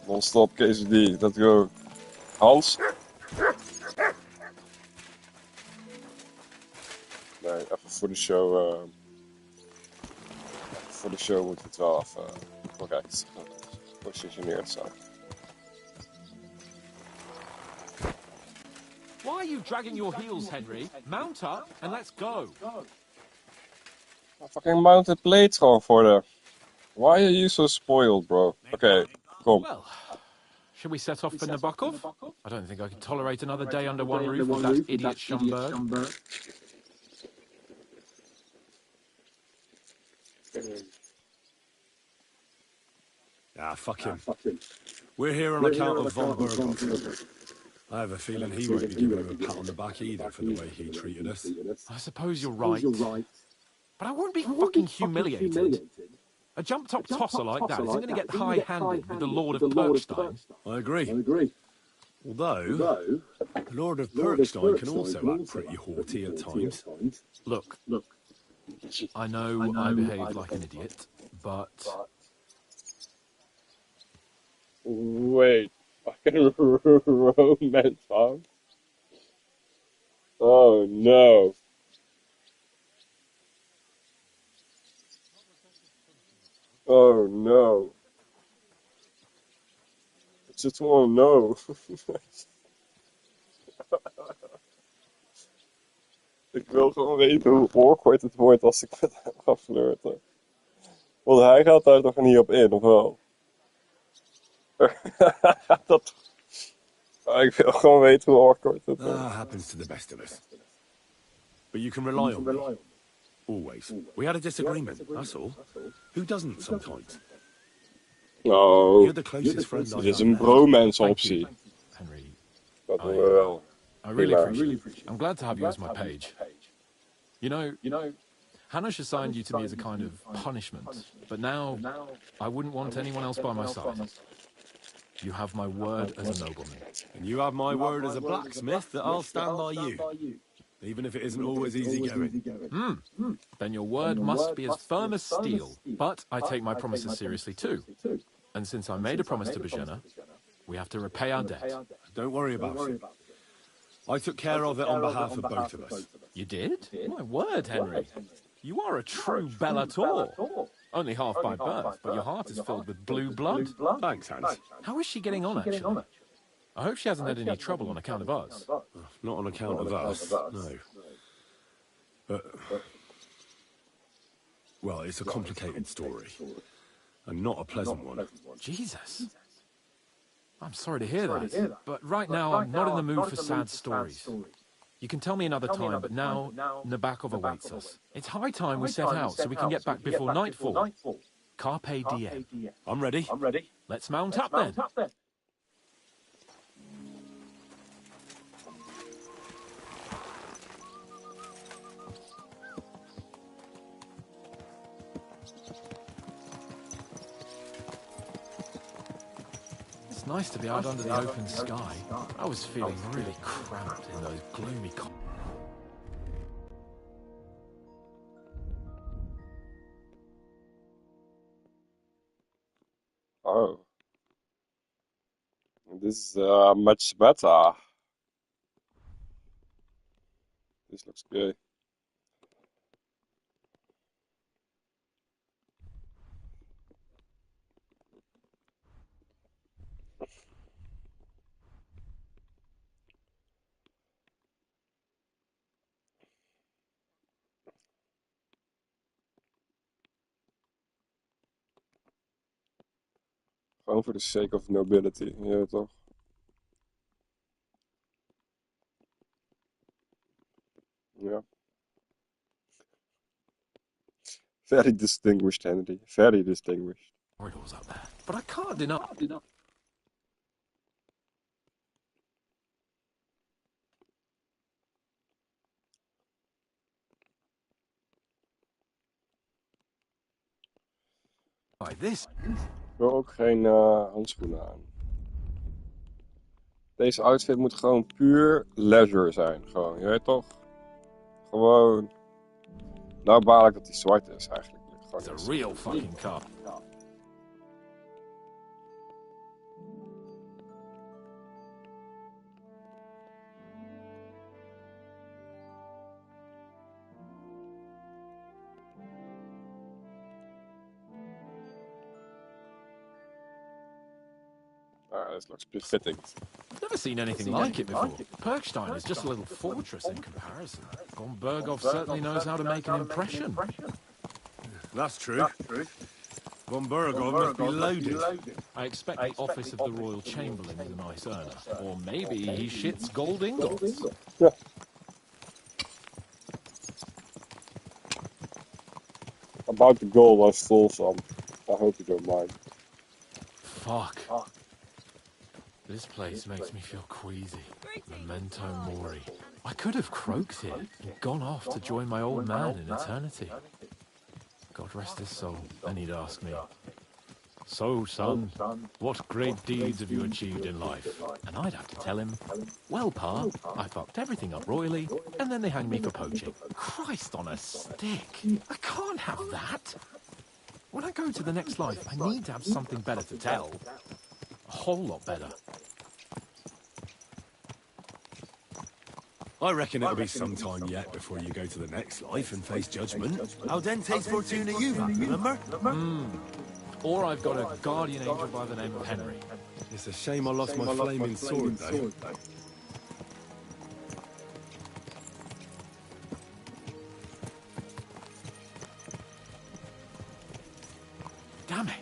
Non-stop KCD, let's go. Hans? Nee, even voor de show. Voor de show moet het wel even correct gepositioneerd zijn. Why are you dragging your heels, Henry? Mount up and let's go. Fucking mounted plates gewoon voor de... Why are you so spoiled, bro? Oké, kom. Well, shall we set off for Nabokov? I don't think I can tolerate another day under one roof with that idiot Schomburg. Ah, fuck him. We're here on account of Von Burghoff. I have a feeling he won't be giving him a pat on the back either for the way he treated us. I suppose you're right. But I won't be fucking humiliated. A jump-top tosser like that isn't going to get high-handed with the Lord of Perkstein. I agree. Although, the Lord of Perkstein can also act pretty haughty at times. Look, I know I behaved like an idiot, but... Wait, fucking romance song? Oh no. Oh no. I just want to know. Ik wil gewoon weten hoe awkward het wordt als ik met hem ga flirten. Want hij gaat daar toch niet op in, of wel? Ik wil gewoon weten hoe awkward het wordt. Happens to the best of us. But you can rely on me. Always. We had a disagreement, that's all. Who doesn't sometimes? No, You're the closest friend I dit is have. een bromance optie. Henry, Dat doen we wel. I really appreciate it. I'm glad to have you as my page. You know, Hanish assigned you to me as a kind of punishment, but now I wouldn't want anyone else by my side. You have my word as a nobleman. And you have my word as a blacksmith that I'll stand by you. Even if it isn't always easy going. Then your word must be as firm as steel. But I take my promises seriously too. And since I made a promise to Bajena, we have to repay our debt. Don't worry about it. I took care of it on behalf of both of us. You did? My word, Henry. You are a true Bellator. Only half by birth, but your heart is filled with blue blood. Thanks, Hans. How is she getting on, actually? I hope she hasn't had any trouble on account of us. Not on account of us, no. But, well, it's a complicated story. And not a pleasant one. Jesus. I'm sorry to hear that. But right now, I'm not in the mood for sad stories. You can tell me another time, but now Nabokov awaits us. It's high time we set out so we can get back before nightfall. Carpe diem. I'm ready. Let's mount up then. It's nice to be out under the open sky. I was feeling really cramped in those gloomy... Oh. This is much better. This looks good. Gewoon voor de sake of nobility, je weet toch? Ja. Very distinguished, Henry. Very distinguished. Corridors up there. But I can't deny... This. Ik wil ook geen handschoenen aan. Deze outfit moet gewoon puur leisure zijn. Gewoon, je weet toch? Gewoon... Nou baal ik dat hij zwart is eigenlijk. It's a real fucking car. This looks befitting. I've never seen anything like it before. Perkstein is just a little fortress in comparison. Von Berghoff certainly knows how to make an impression. That's true. Von Berghoff must be loaded. I expect the office of the Royal Chamberlain is a nice earner. Or maybe he shits gold ingots. Yeah. About the gold, I stole some. I hope you don't mind. Fuck. This place makes me feel queasy. Memento mori. I could have croaked it and gone off to join my old man in eternity. God rest his soul, and he'd ask me, "So, son, what great deeds have you achieved in life?" And I'd have to tell him, "Well, Pa, I fucked everything up royally, and then they hanged me for poaching." Christ on a stick! I can't have that! When I go to the next life, I need to have something better to tell. A whole lot better. I reckon it'll be some time yet before you go to the next life and face judgment. Audente's Fortuna Juva, remember? Or I've got a guardian angel by the name of Henry. It's a shame I lost my flaming sword, though. Damn it.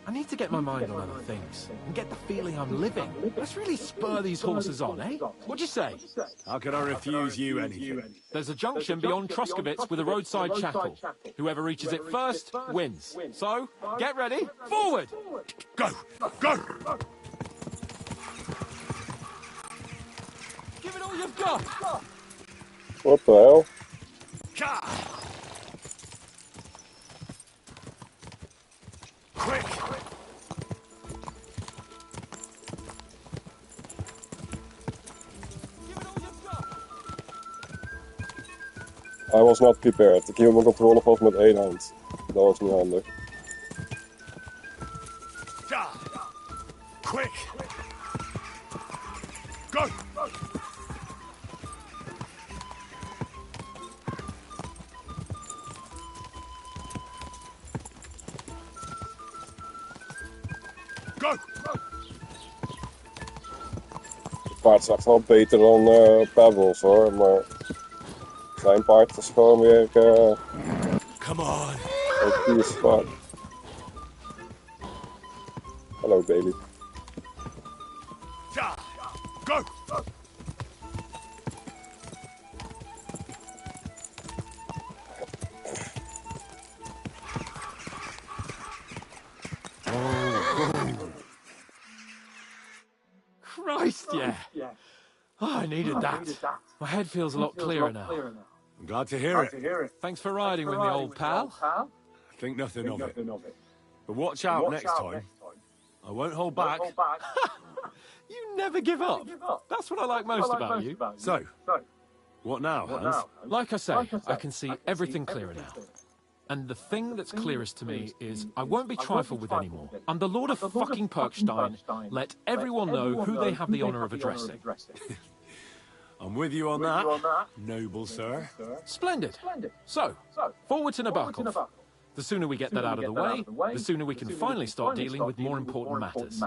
I need to get my mind on other things and get the feeling I'm living. Let's really spur these horses on, eh? What'd you say? How could I refuse you anything? There's a junction beyond Truskovitz with a roadside chapel. Whoever reaches it first wins. So, get ready. Forward! Go! Go! Give it all you've got! What the hell? Quick! I was not prepared. Ik hield mijn controle vast met één hand. Dat was niet handig. Quick! Go! Go! Het paard is echt wel beter dan Pebbles hoor, maar zijn paard is gewoon weer Come on! OP as fuck. Hallo Bailey. Go! Christ, yeah. Oh, I needed that. My head feels a lot clearer now. I'm glad to hear it. Thanks for riding with me, old pal. Think nothing of it. But watch out next time. I won't hold back. You never give up. That's what I like most about you. So, what now, Hans? Like I say, I can see everything clearer now. And the thing that's clearest to me is I won't be trifled with anymore. I'm the Lord of fucking Perkstein. Let everyone know who they have the honor of addressing. I'm with you on that, noble sir. Splendid. So, forward to Nabokov. The sooner we get that out of the way, the sooner we can finally start dealing with more important matters.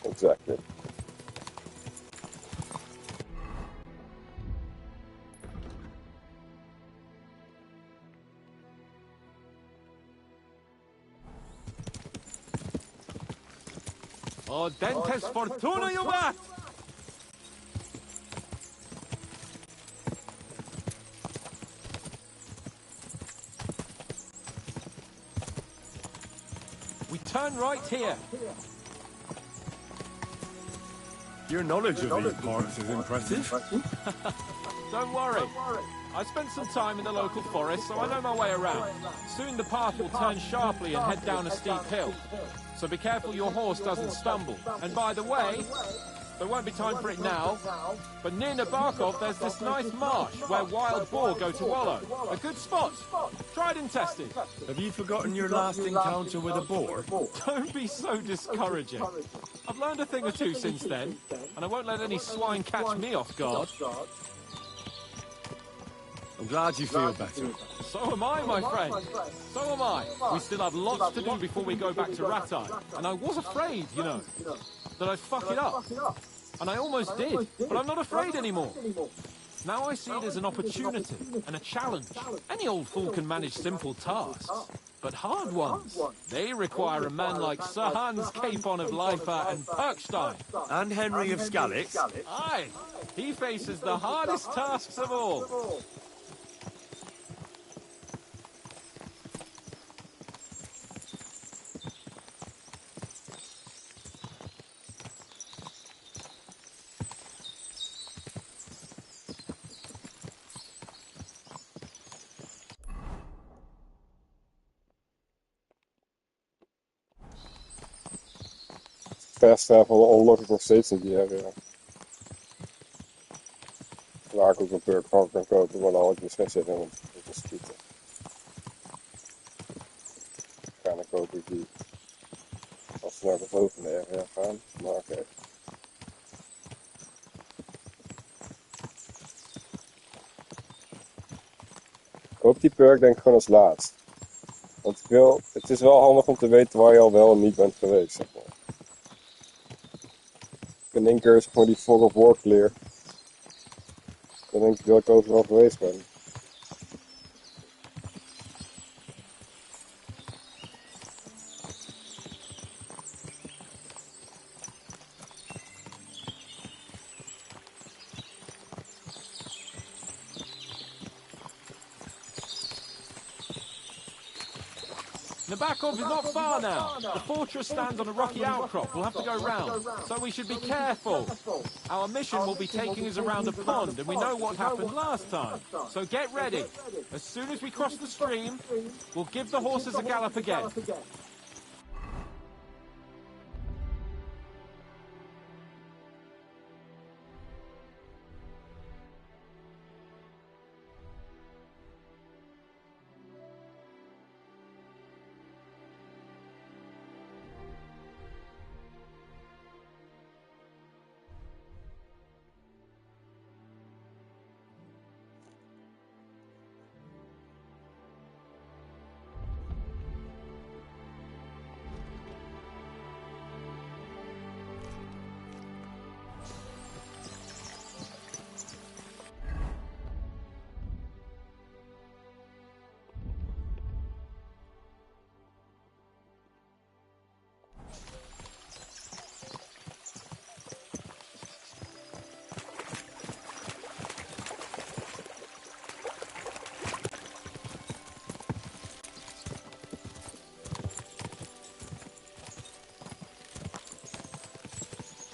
Exactly. Audentes Fortuna Juvat! We turn right here. Your knowledge of these parts is impressive. Don't worry. I spent some time in the local forest, so I know my way around. Soon the path will turn sharply and head down a steep hill. So be careful your horse doesn't stumble. And by the way, there won't be time for it now, but near Nabokov there's this nice marsh where wild boar go to wallow. A good spot. Tried and tested. Have you forgotten your last encounter with a boar? Don't be so discouraging. I've learned a thing or two since then, and I won't let any swine catch me off guard. I'm glad you feel better. So am I, my friend. So am I. We still have lots to do before we go back to Ratai. And I was afraid, you know, that I'd fuck it up. And I almost did, but I'm not afraid anymore. Now I see it as an opportunity and a challenge. Any old fool can manage simple tasks, but hard ones, they require a man like Sir Hans Capon of Leifa and Perkstein. And Henry of Skalitz. Aye, he faces the hardest tasks of all. Fast travel onlog ik nog steeds niet hier. Waar ik ook een perk van kan kopen, maar dan had ik dus gaan zitten om te schieten. Dan koop ik die als we naar de volgende area gaan. Maar oké. Ik koop die perk denk ik gewoon als laatst. Want ik wil, het is wel handig om te weten waar je al wel en niet bent geweest, zeg maar. In één keer zeg maar die fog of war clear. Dan denk ik dat ik overal geweest ben. Nabakov is not far now. The fortress stands on a rocky outcrop. We'll have to go round, so we should be careful. Our mission will be taking us around a pond, and we know what happened last time. So get ready. As soon as we cross the stream, we'll give the horses a gallop again.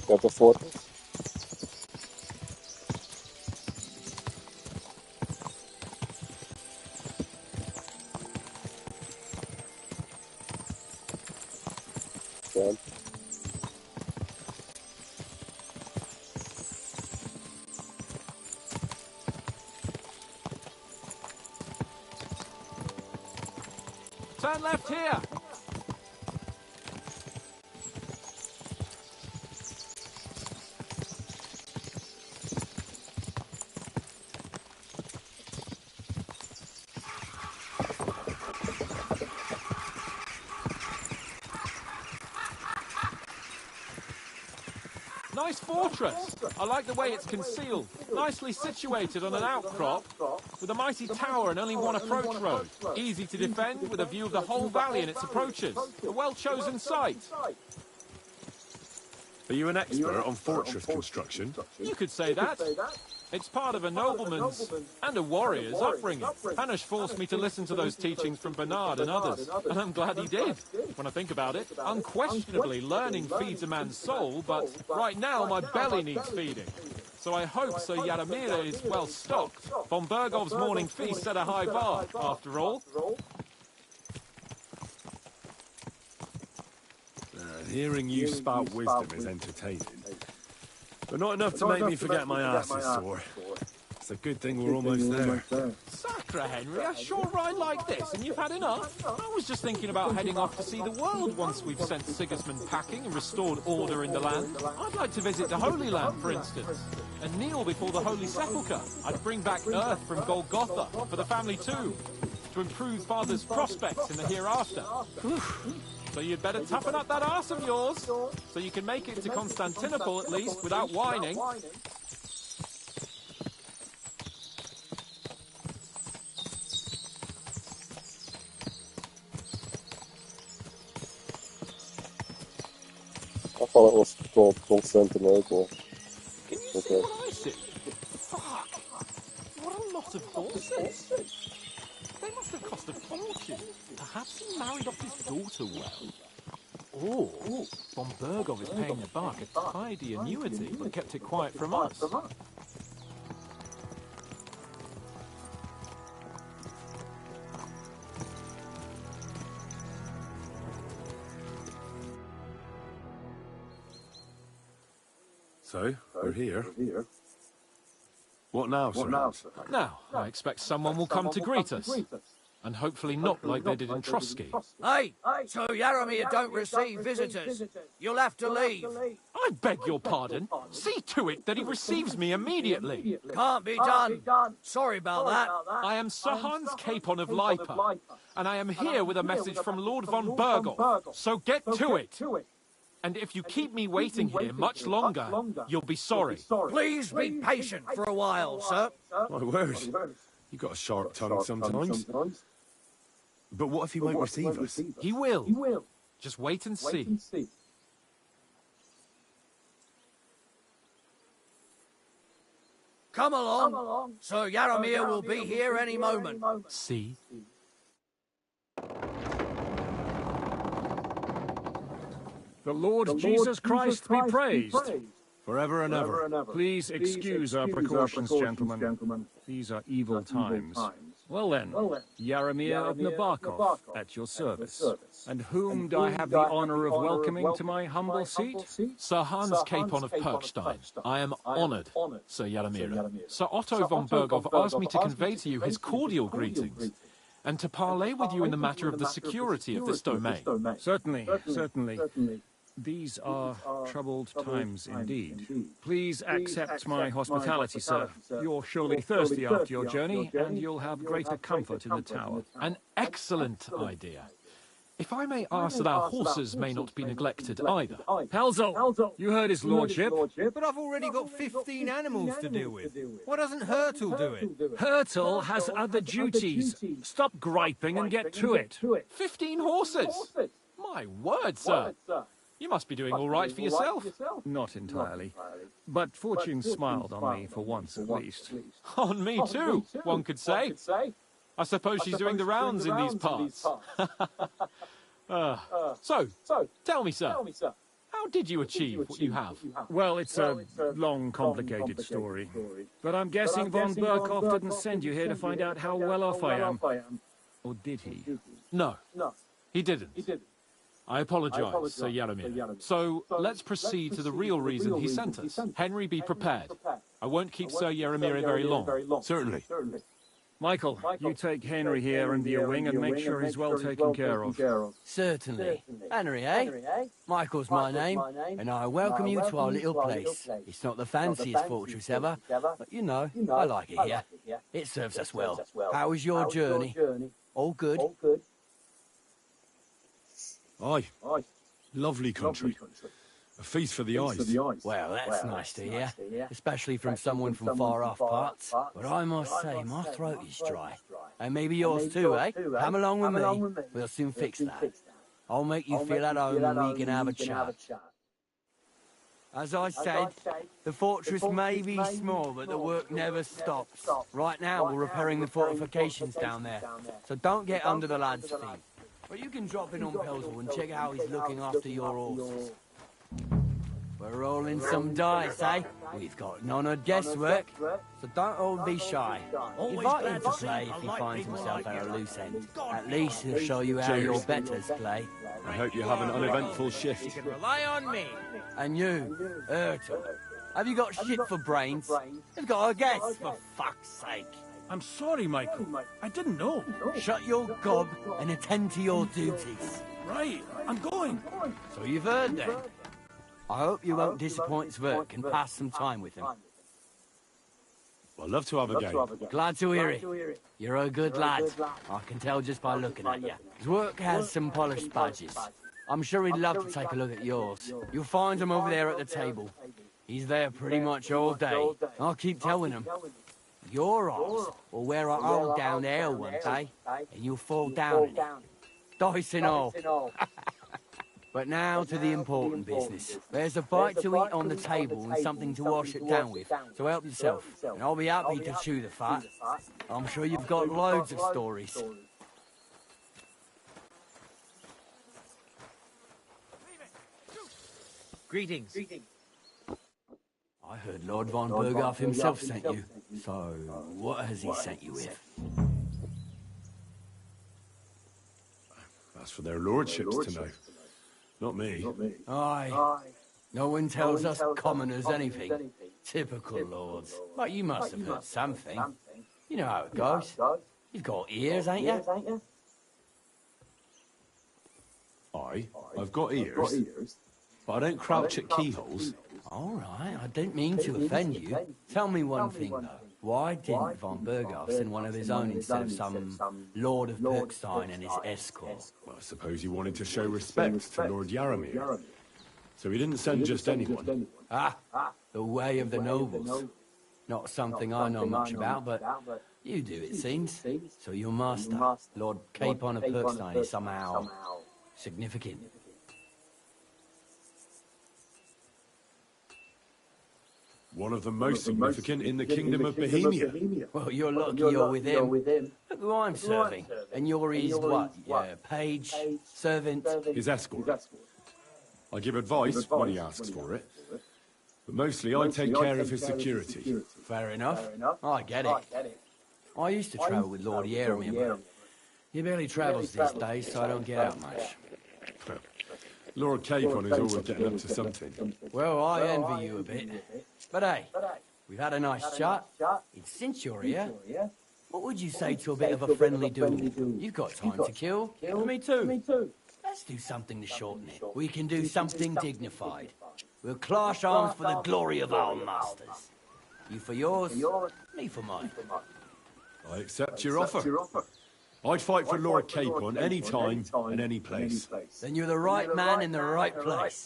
At the fortress. Good. Turn left here. Nice fortress. I like the way it's concealed. Nicely situated on an outcrop, with a mighty tower and only one approach road. Easy to defend, with a view of the whole valley and its approaches. A well-chosen site. Are you an expert on fortress construction? You could say that. It's part of a nobleman's and a warrior's upbringing. Hanush forced me to listen to those teachings from Bernard and others, and I'm glad he did. When I think about it, unquestionably learning feeds a man's soul, but right now my belly needs feeding. So I hope Sir Yaramira is well stocked. Von Bergov's morning feast set a high bar, after all. Hearing you spout wisdom is entertaining. But not enough to make me forget my ass is sore. It's a good thing we're almost there. Sacre extra, Henry. A short ride like this, and you've had enough? I was just thinking about heading off to see the world once we've sent Sigismund packing and restored order in the land. I'd like to visit the Holy Land, for instance, and kneel before the Holy Sepulchre. I'd bring back earth from Golgotha for the family too, to improve Father's prospects in the hereafter. So you'd better toughen up that arse of yours, so you can make it to Constantinople at least without whining. I thought it was called Constantinople. Can you see what I see? Fuck! What a lot of horses! They must have cost a fortune. Perhaps he married off his daughter well. Or von Bergov is paying the bark a tidy annuity, but kept it quiet from us. So, we're here. What now, sir? Now, I expect someone will come to greet us. And hopefully not like they did in Trotsky. Hey, so Yaromir don't receive visitors. You'll have to leave. I beg your pardon. See to it that he receives me immediately. Can't be done. Sorry about that. I am Sir Hans Capon of Lipa, and I am here with a message from Lord von Bergov. So get to it. And if you keep me waiting here much longer, you'll be sorry. Please be patient for a while, sir. My word. You got a sharp tongue sometimes. But what if he won't receive us? He will. Just wait and see. Come along. Sir Yaromir will be here any moment. See? The Lord Jesus Christ be praised. Forever and ever. Please excuse our precautions, gentlemen. These are evil times. Well then, Yaromir of Nabokov, at your service. And whom do I have the honor of welcoming to my humble seat? Sir Hans Capon of Perkstein. I am honoured, Sir Yaromir. Sir Otto von Bergov asked me to convey to you his cordial greetings, and to parley with you in the matter of the security of this domain. Certainly. These are troubled times indeed. Please accept my hospitality, sir. You're surely thirsty after your journey, and you'll have greater comfort in the tower. An excellent idea. If I may ask that our horses may not be neglected either. Pelzel, you heard his lordship. But I've already got 15 animals to deal with. Why doesn't Hurtle do it? Hurtle has other duties. Stop griping and get to it. 15 horses? My word, sir. You must be doing all right for yourself. Not entirely. But fortune smiled on me for once at least. On me too, one could say. I suppose she's doing the rounds in these parts. So, tell me, sir, how did you achieve what you have? Well, it's a long, complicated story. But I'm guessing von Berkov didn't send you here to find out how well off I am. Or did he? No, he didn't. I apologise, Sir Yaromir. So, let's proceed to the real reason he sent us. Henry, be prepared. I won't keep Sir Yaromir very long. Certainly. Michael, you take Henry here under your wing and make sure he's well taken care of. Certainly. Henry, eh? Michael's my name, and I welcome you to our little place. It's not the fanciest fortress ever, but you know, I like it here. It serves us well. How was your journey? All good? Aye. Lovely country. A feast for the eyes. Well, that's nice to hear, especially from someone from far off parts. But I must say, my throat is dry. And maybe yours too, eh? Come along with me. We'll soon fix that. I'll make you feel at home and we can have a chat. As I said, the fortress may be small, but the work never stops. Right now, we're repairing the fortifications down there, so don't get under the lad's feet. But you can drop in on Pelzel and check how he's looking after your horses. We're rolling some dice, eh? We've got none of guesswork, so don't all be shy. Invite him to play if he finds himself at a loose end. At least he'll show you how your betters play. I hope you have an uneventful shift. You can rely on me. And you, Ertel, have you got shit for brains? You've got a guess, for fuck's sake. I'm sorry, Michael. I didn't know. Shut your gob and attend to your duties. Right, I'm going. So you've heard then. I hope you won't disappoint Svert and pass some time with him. I'd love to have a game. Glad to hear it. You're a good lad. I can tell just by looking at you. His work has some polished badges. I'm sure he'd love to take a look at yours. You'll find him over there at the table. He's there pretty much all day. I'll keep telling him. Your eyes will wear a hole down there one day, and you'll fall down in it. Dice and all. But now to the important business. There's a bite to eat on the table and something to wash it down with, so help yourself. And I'll be happy to chew the fat. I'm sure you've got loads of stories. Greetings. I heard Lord von Berghoff himself sent you. So, what has he sent you with? That's for their lordships to know. Not me. Aye. No one tells us commoners anything. Typical lords. But you must have heard something. You know how it goes. You've got ears, ain't you? I've got ears, but I don't crouch at keyholes. All right, I don't mean to offend you. Tell me one thing, though. Why didn't von Berghoff send one of his own instead of some Lord of Perkstein and his escort? Well, I suppose he wanted to show respect to Lord Yaramir. So he didn't send just anyone. Ah, the way of the nobles. Not something I know much about, but you do, it seems. So your master, Lord Capon of Perkstein, is somehow significant. One of the most significant in the kingdom of Bohemia. Well, you're lucky you're with him. Look who I'm serving. And you're his, what, page, servant? His escort. I give advice when he asks for it. But mostly I take care of his security. Fair enough. I get it. I used to travel with Lord Yaramir, but he barely travels these days, so I don't get out much. Lord Capon is always getting up to something. Well, I envy you a bit. But hey, we've had a nice chat. It's since you're here. What would you say to a bit of a friendly duel? You've got time to kill. Me too. Let's do something to shorten it. We can do something dignified. We'll clash arms for the glory of our masters. You for yours, me for mine. I accept your offer. I'd fight for Lord Capon any time and any place. Then you're the right man in the right place.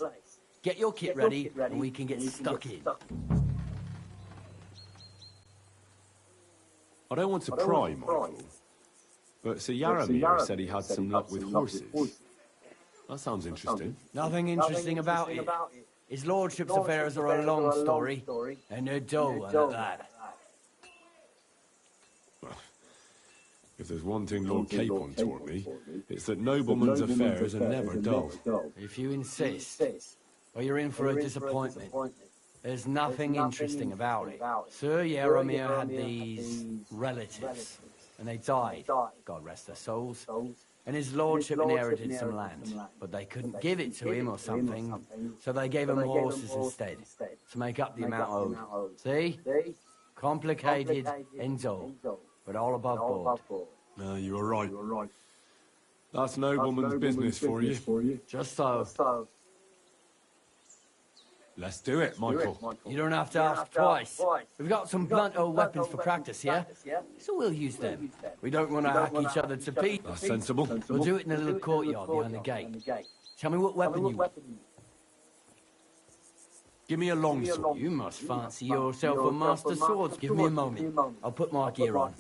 Get your kit ready, and we can get stuck in. I don't want to pry, Michael, but Sir Yaramir said he had some luck with horses. That sounds interesting. Nothing interesting about it. His lordship's affairs are a long story, and they're dull at that. If there's one thing Lord Capon taught me, it's that noblemen's affairs are never dull. If you insist, well, you're in for a disappointment. There's nothing interesting about it. Sir Yaramir had these relatives, and they died, God rest their souls. And his lordship inherited some land, but they couldn't give it to him or something, so they gave him horses instead, to make up the amount owed. See? Complicated and dull, but all above board. No, you are right. That's nobleman's business for you. Just so. Let's do it, Michael. You don't have to ask twice. We've got some blunt old weapons for practice here, so we'll use them. We don't want to hack each other to pieces. That's sensible. We'll do it in a little courtyard behind the gate. Tell me what weapon you want. Give me a longsword. You must fancy yourself a master swords. Give me a moment. I'll put my gear on.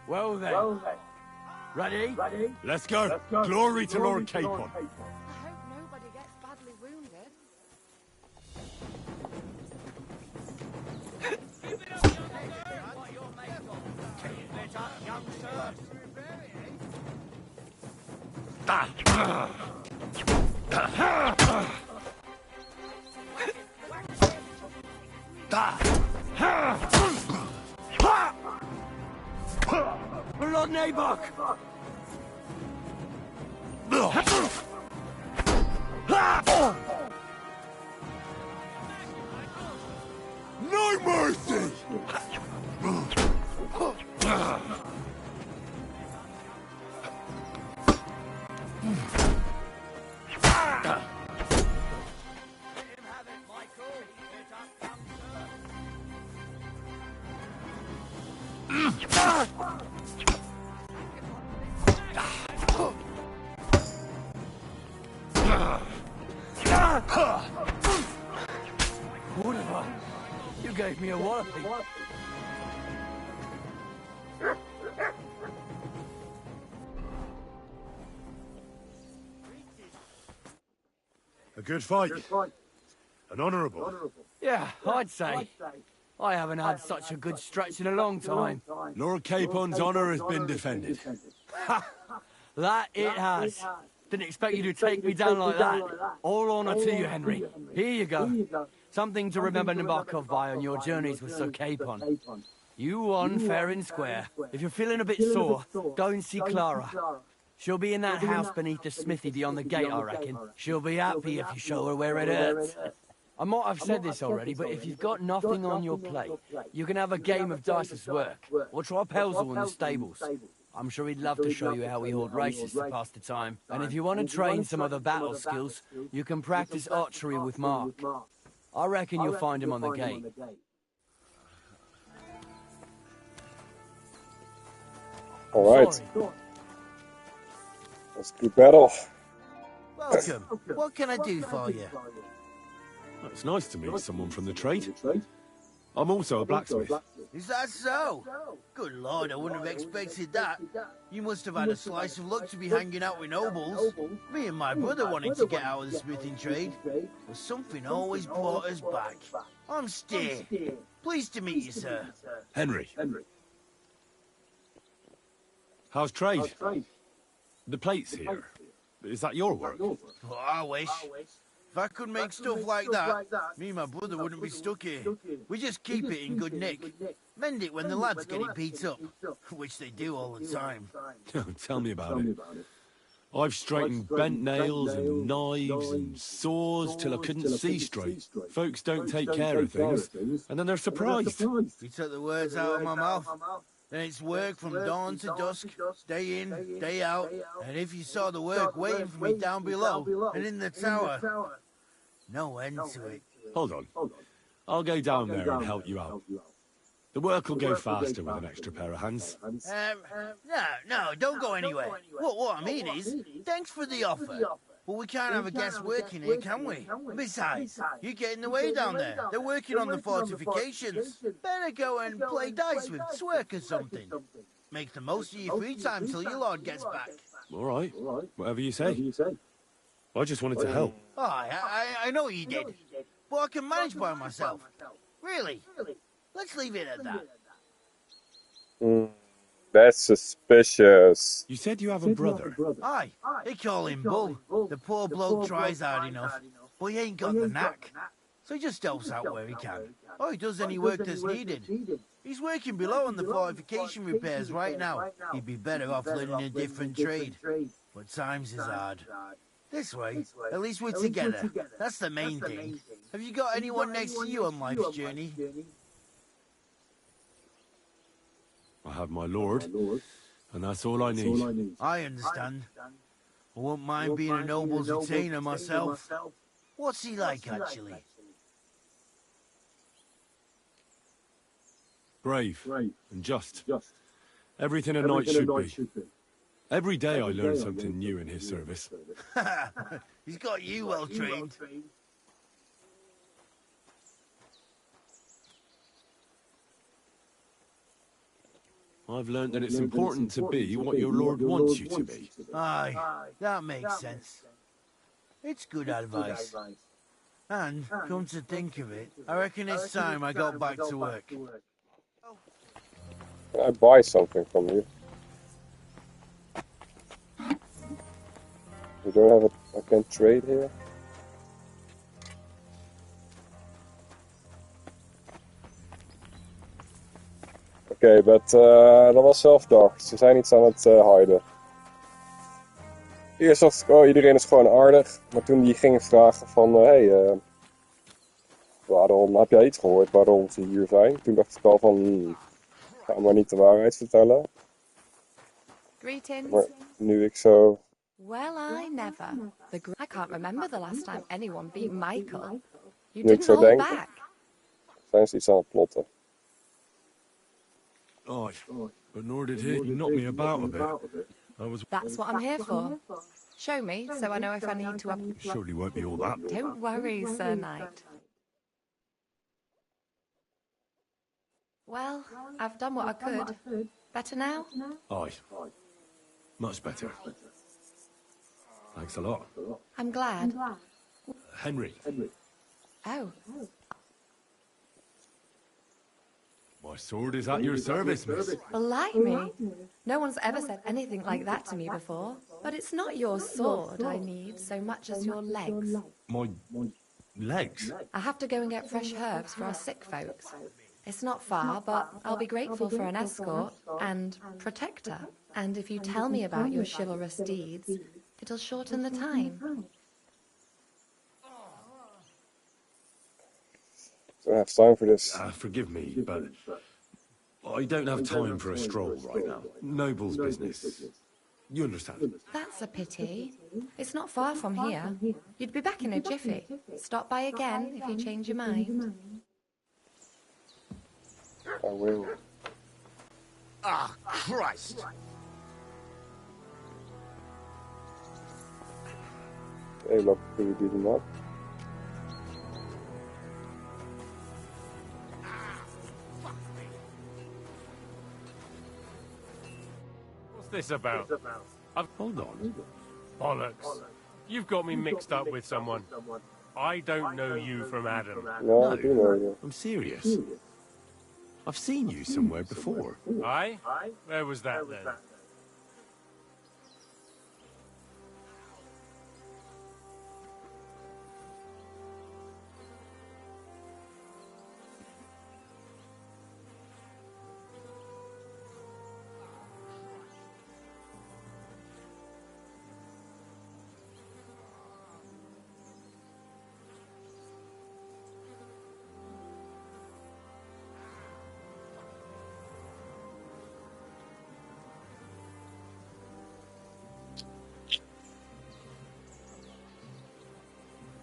Well then. Ready? Let's go. Glory to Lord Capon. I hope nobody gets badly wounded. Lord Nabok! No mercy! Whatever. You gave me a walloping. A good fight. An honourable. Yeah, I'd say. I haven't had such a good stretch in a long time. Lord Capon's honour has been defended. That it has. Didn't expect you to take me down like that. All honour to you, Henry. Here you go. Something to remember Nabokov by on your journeys with Sir Capon. You won fair and square. If you're feeling a bit sore, go and see Clara. She'll be in that house beneath the smithy beyond the gate, I reckon. She'll be happy if you show her where it hurts. I might have said this already, but if you've got nothing on your plate, you can have a game of dice's work, or try Pelzel in the stables. I'm sure he'd love to show you how we hold races to pass the time. And if you want to train some other battle skills, you can practice archery with Mark. I reckon you'll find him on the gate. Alright, Sorry. let's do battle. Welcome. What can I do for you? It's nice to meet someone from the trade. I'm also a blacksmith. Is that so? Good lord, I wouldn't have expected that. You must have had a slice of luck to be hanging out with nobles. Me and my brother wanted to get out of the smithing trade, but something always brought us back. I'm Steer. Pleased to meet you, sir. Henry. How's trade? The plates here. Is that your work? Oh, I wish. If I could make stuff like that, me and my brother wouldn't be stuck here. We just keep it in good nick. Mend it when the lads get it beat up, which they do all the time. Tell me about it. I've straightened bent nails and knives and saws till I couldn't see straight. Folks don't take care of things, and then they're surprised. If you took the words out of my mouth, then it's work from dawn to dusk, day in, day out. And if you saw the work waiting for me down below and in the tower, no end to it. Hold on. I'll go down there and help you out. The work will go faster with an extra pair of hands. No, don't go anywhere. What I mean is, thanks for the offer. But we can't have a guest working here, can we? Besides, you get in the way down there. They're working on the fortifications. Better go and play dice with Twerk or something. Make the most of your free time till your lord gets back. All right, whatever you say. I just wanted to help. Oh, I know you did. But I can manage by myself. Really. Let's leave it at that. That's suspicious. You said you have a brother. Aye, they call him Bull. The poor bloke tries hard enough, but he ain't got the knack. So he just helps out where he can. Or he does any work that's needed. He's working below on the fortification repairs right now. He'd be better off learning a different trade. But times is hard. This way, at least we're together. That's the main thing. Have you got anyone next to you on life's journey? I have my lord, and that's all I need. I understand. I won't mind being a noble's retainer myself. What's he like, actually? Brave and just. Everything a knight should be. Every day I learn something new in his service. He's got you well trained. I've learned that it's important to be what your lord wants you to be. Aye, that makes sense. It's good advice. And, come to think of it, I reckon it's time I got back to work. Can I buy something from you? You don't have I can't trade here? Okay, but dat was zelfdacht. Ze zijn iets aan het hiden. Eerst dacht ik, oh, iedereen is gewoon aardig. Maar toen die gingen vragen van, waarom, heb jij iets gehoord waarom ze hier zijn? Toen dacht ik al van, ga maar niet de waarheid vertellen. Greetings. Maar nu ik zo... Well, I never. I can't remember the last time anyone beat Michael. You Nu ik didn't zo hold denk, back. zijn ze iets aan het plotten. Aye, but nor did he. He knocked me about a bit. I was... That's what I'm here for. Show me, so I know if I need to... Surely won't be all that. Don't worry, Sir Knight. Well, I've done what I could. Better now? Aye. Much better. Thanks a lot. I'm glad. Henry, Oh, my sword is at your service, miss. blimey. No one's ever said anything like that to me before. But it's not your sword I need so much as your legs. My legs? I have to go and get fresh herbs for our sick folks. It's not far, but I'll be grateful for an escort and protector. And if you tell me about your chivalrous deeds, it'll shorten the time. Don't have time for this. Forgive me, but I don't have time for a stroll right now. Noble's business. You understand? That's a pity. It's not far from here. You'd be back in a jiffy. Stop by again if you change your mind. I will. Ah, Christ! Hey, look, can we beat him up? What's this about? Hold on. Bollocks. You've got me mixed up with someone. I don't know you from Adam. No, I do know you. I'm serious. I've seen you somewhere before. Aye? Where was that then?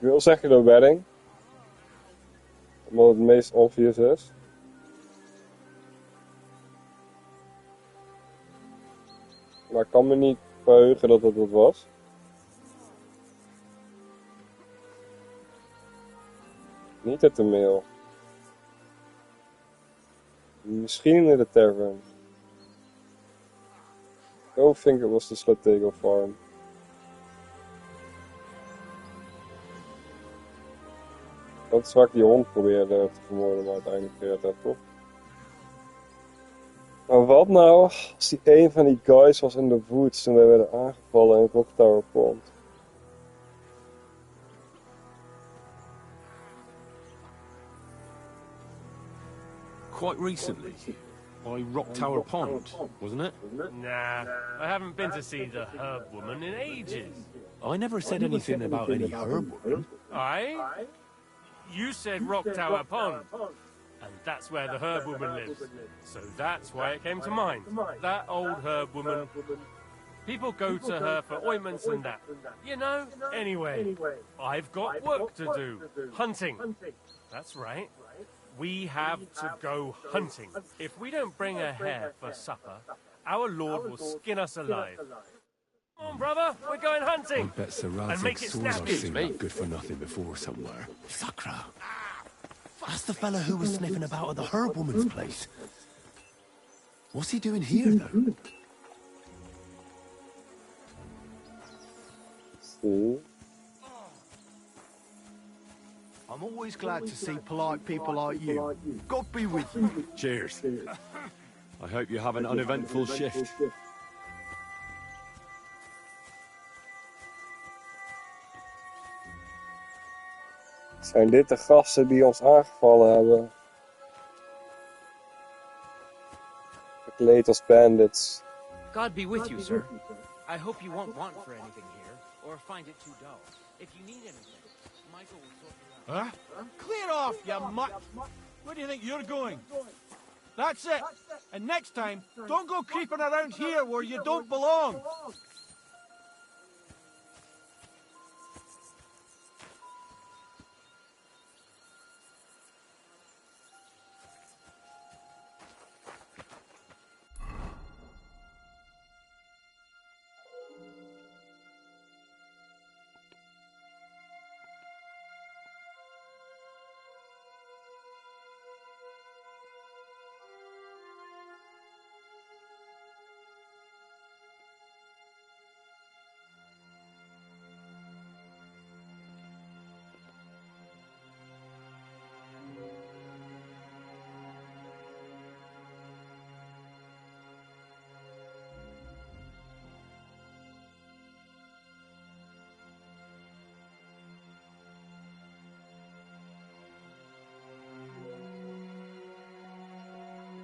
Ik wil zeggen de wedding. Omdat het meest obvious is. Maar ik kan me niet verheugen dat het dat was. Niet het toneel. Misschien in de tavern. Don't think it was the Slatego farm. Dat is waar ik die hond probeerde te vermoorden, maar uiteindelijk gered heb, toch? Maar wat nou als die een van die guys was in de woods toen wij werden aangevallen in Rock Tower Pond? Quite recently. By Rock Tower Pond, wasn't it? Nah, I haven't been to see the herb woman in ages. I never said anything about any herb woman. Aye? You said Rock Tower Pond. And that's where the herb woman lives. So that's why it came to mind. That old herb woman. People go to her for ointments and that. You know? Anyway, I've got work to do. Hunting. That's right. We have to go hunting. If we don't bring a hare for supper, our Lord will skin us alive. Come on, brother, we're going hunting. I bet Sir And make Radzig's it sword I've snappy. seen that good for nothing before somewhere. Sakra. That's the fella who was sniffing about at the herb woman's place. What's he doing here, though? See? I'm always glad to see polite people like you. God be with you. Cheers. I hope you have an uneventful shift. Zijn dit de gasten die ons aangevallen hebben? gekleed als bandits. God be with you, sir. I hope you won't want for anything here, or find it too dull. If you need anything, Michael will sort you out. Huh? Clear off, you mutt! Where do you think you're going? That's it! And next time, don't go creeping around here where you don't belong!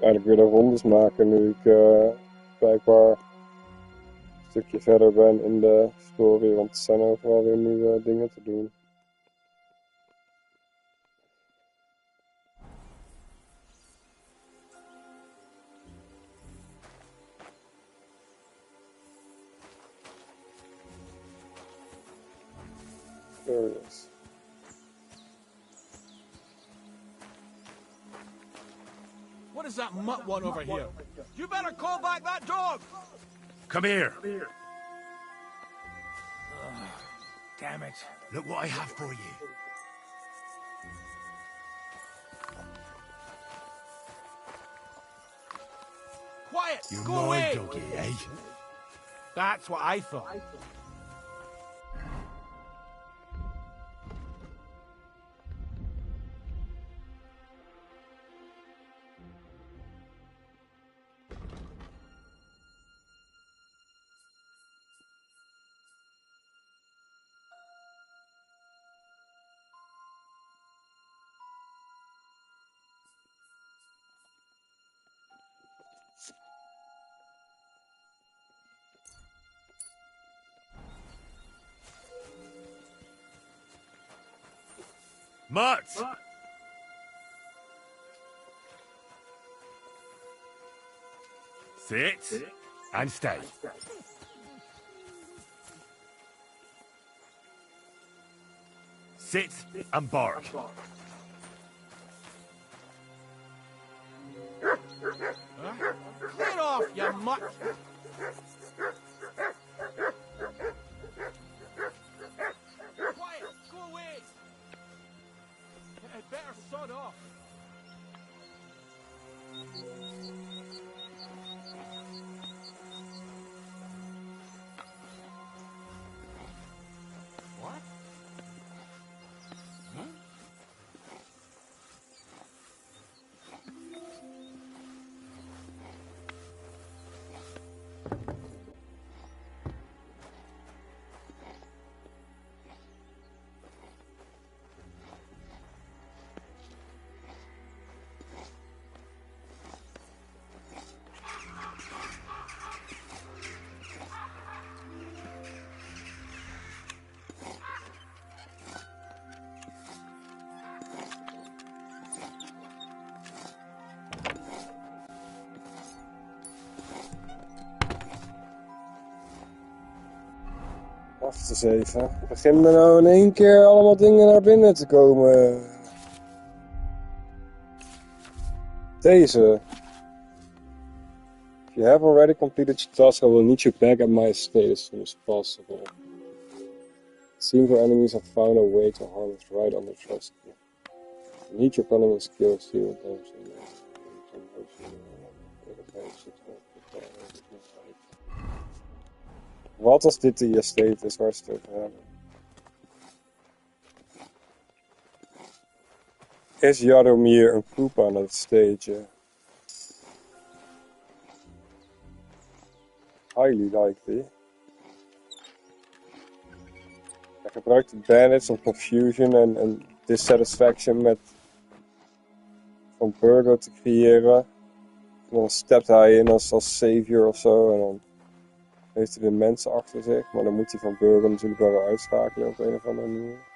Eigenlijk weer de rondes maken nu ik blijkbaar een stukje verder ben in de story, want er zijn overal weer nieuwe dingen te doen. There it is. What is that mutt want over here? You better call back that dog! Come here. Damn it. Look what I have for you. Quiet! You're Go my away! doggy, eh? That's what I thought. Mutt! Sit and stay. Sit and bark. Huh? Clear off, you mutt! Quiet! Go away! I'd better sod off. What? Huh? Wacht eens even. Beginnen er nou in één keer allemaal dingen naar binnen te komen? Deze. If you have already completed your task, I will need you back at my estate as soon as possible. It seems our enemies have found a way to harm us right under trust. I need your cunning skills to with them. Wat als dit de estate is waar ze het over hebben? Is Jaromir een poep aan het stagen? Highly likely. Hij gebruikt de bandits om confusion en dissatisfaction met van Burgo te creëren. dan stept hij in als savior of zo. En dan heeft hij de mensen achter zich. Maar dan moet hij van Burger natuurlijk wel weer uitschakelen op een of andere manier.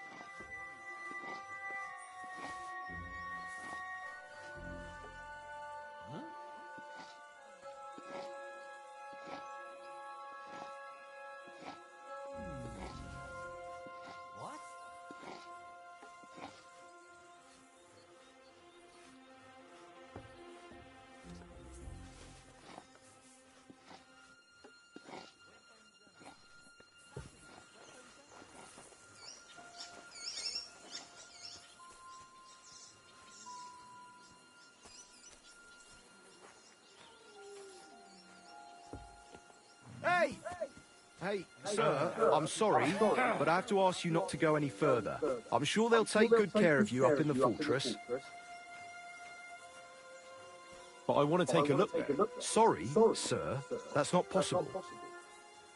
Hey! Hey, sir, I'm sorry, but I have to ask you not to go any further. I'm sure they'll take good care of you up in the fortress. But I want to take a look there. Sorry, sir, that's not possible.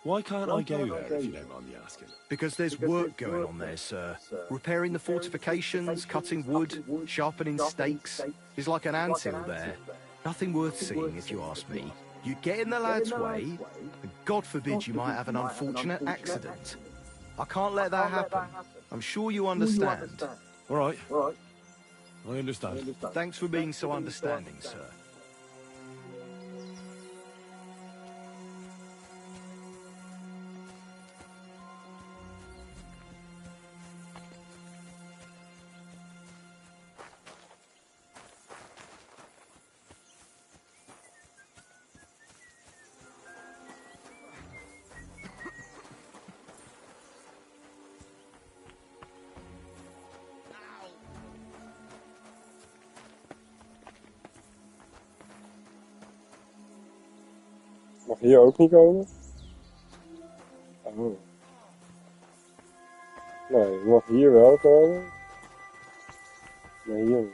Why can't I go there, if you don't mind me asking? Because there's work going on there, sir. Repairing the fortifications, cutting wood, sharpening stakes. There's like an anthill there. Nothing worth seeing, if you ask me. You get in the lad's way, and God forbid you might have an unfortunate accident. I can't let that happen. I'm sure you understand. All right. I understand. Thanks for being so understanding, sir. Mag hier ook niet komen? Oh. Nee, je mag hier wel komen. Maar hier niet.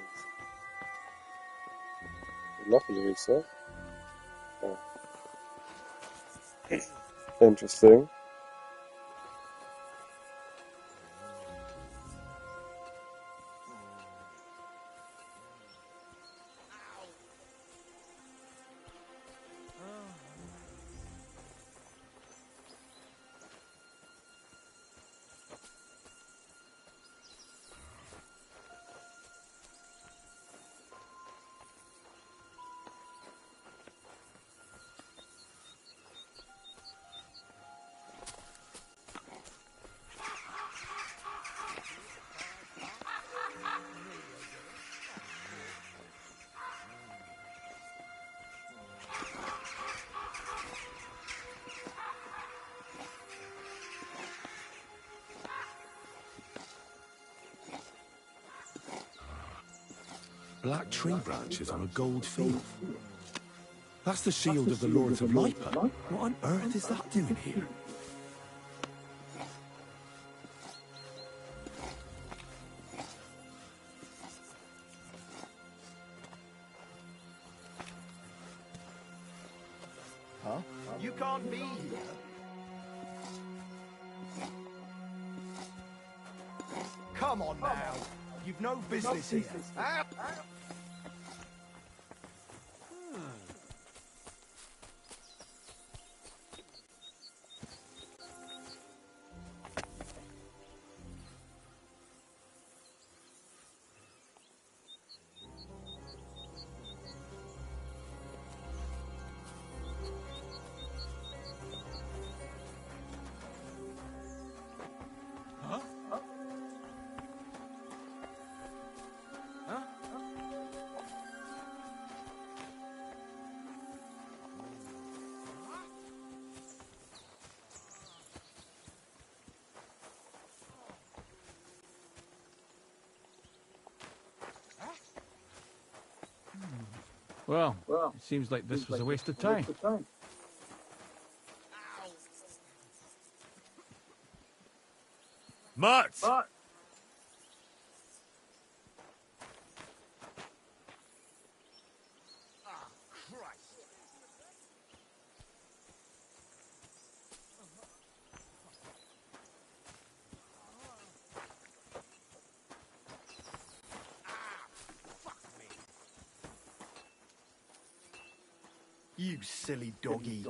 Dat mag hier iets, hè? Oh. Interesting. Black tree branches on a gold field. That's the shield of the Lords of Lipa. What on earth is that doing here? Huh? You can't be here. Come on now. You've no business here. Ah! Well, it seems like this was a waste of time. Mutt! You silly doggy.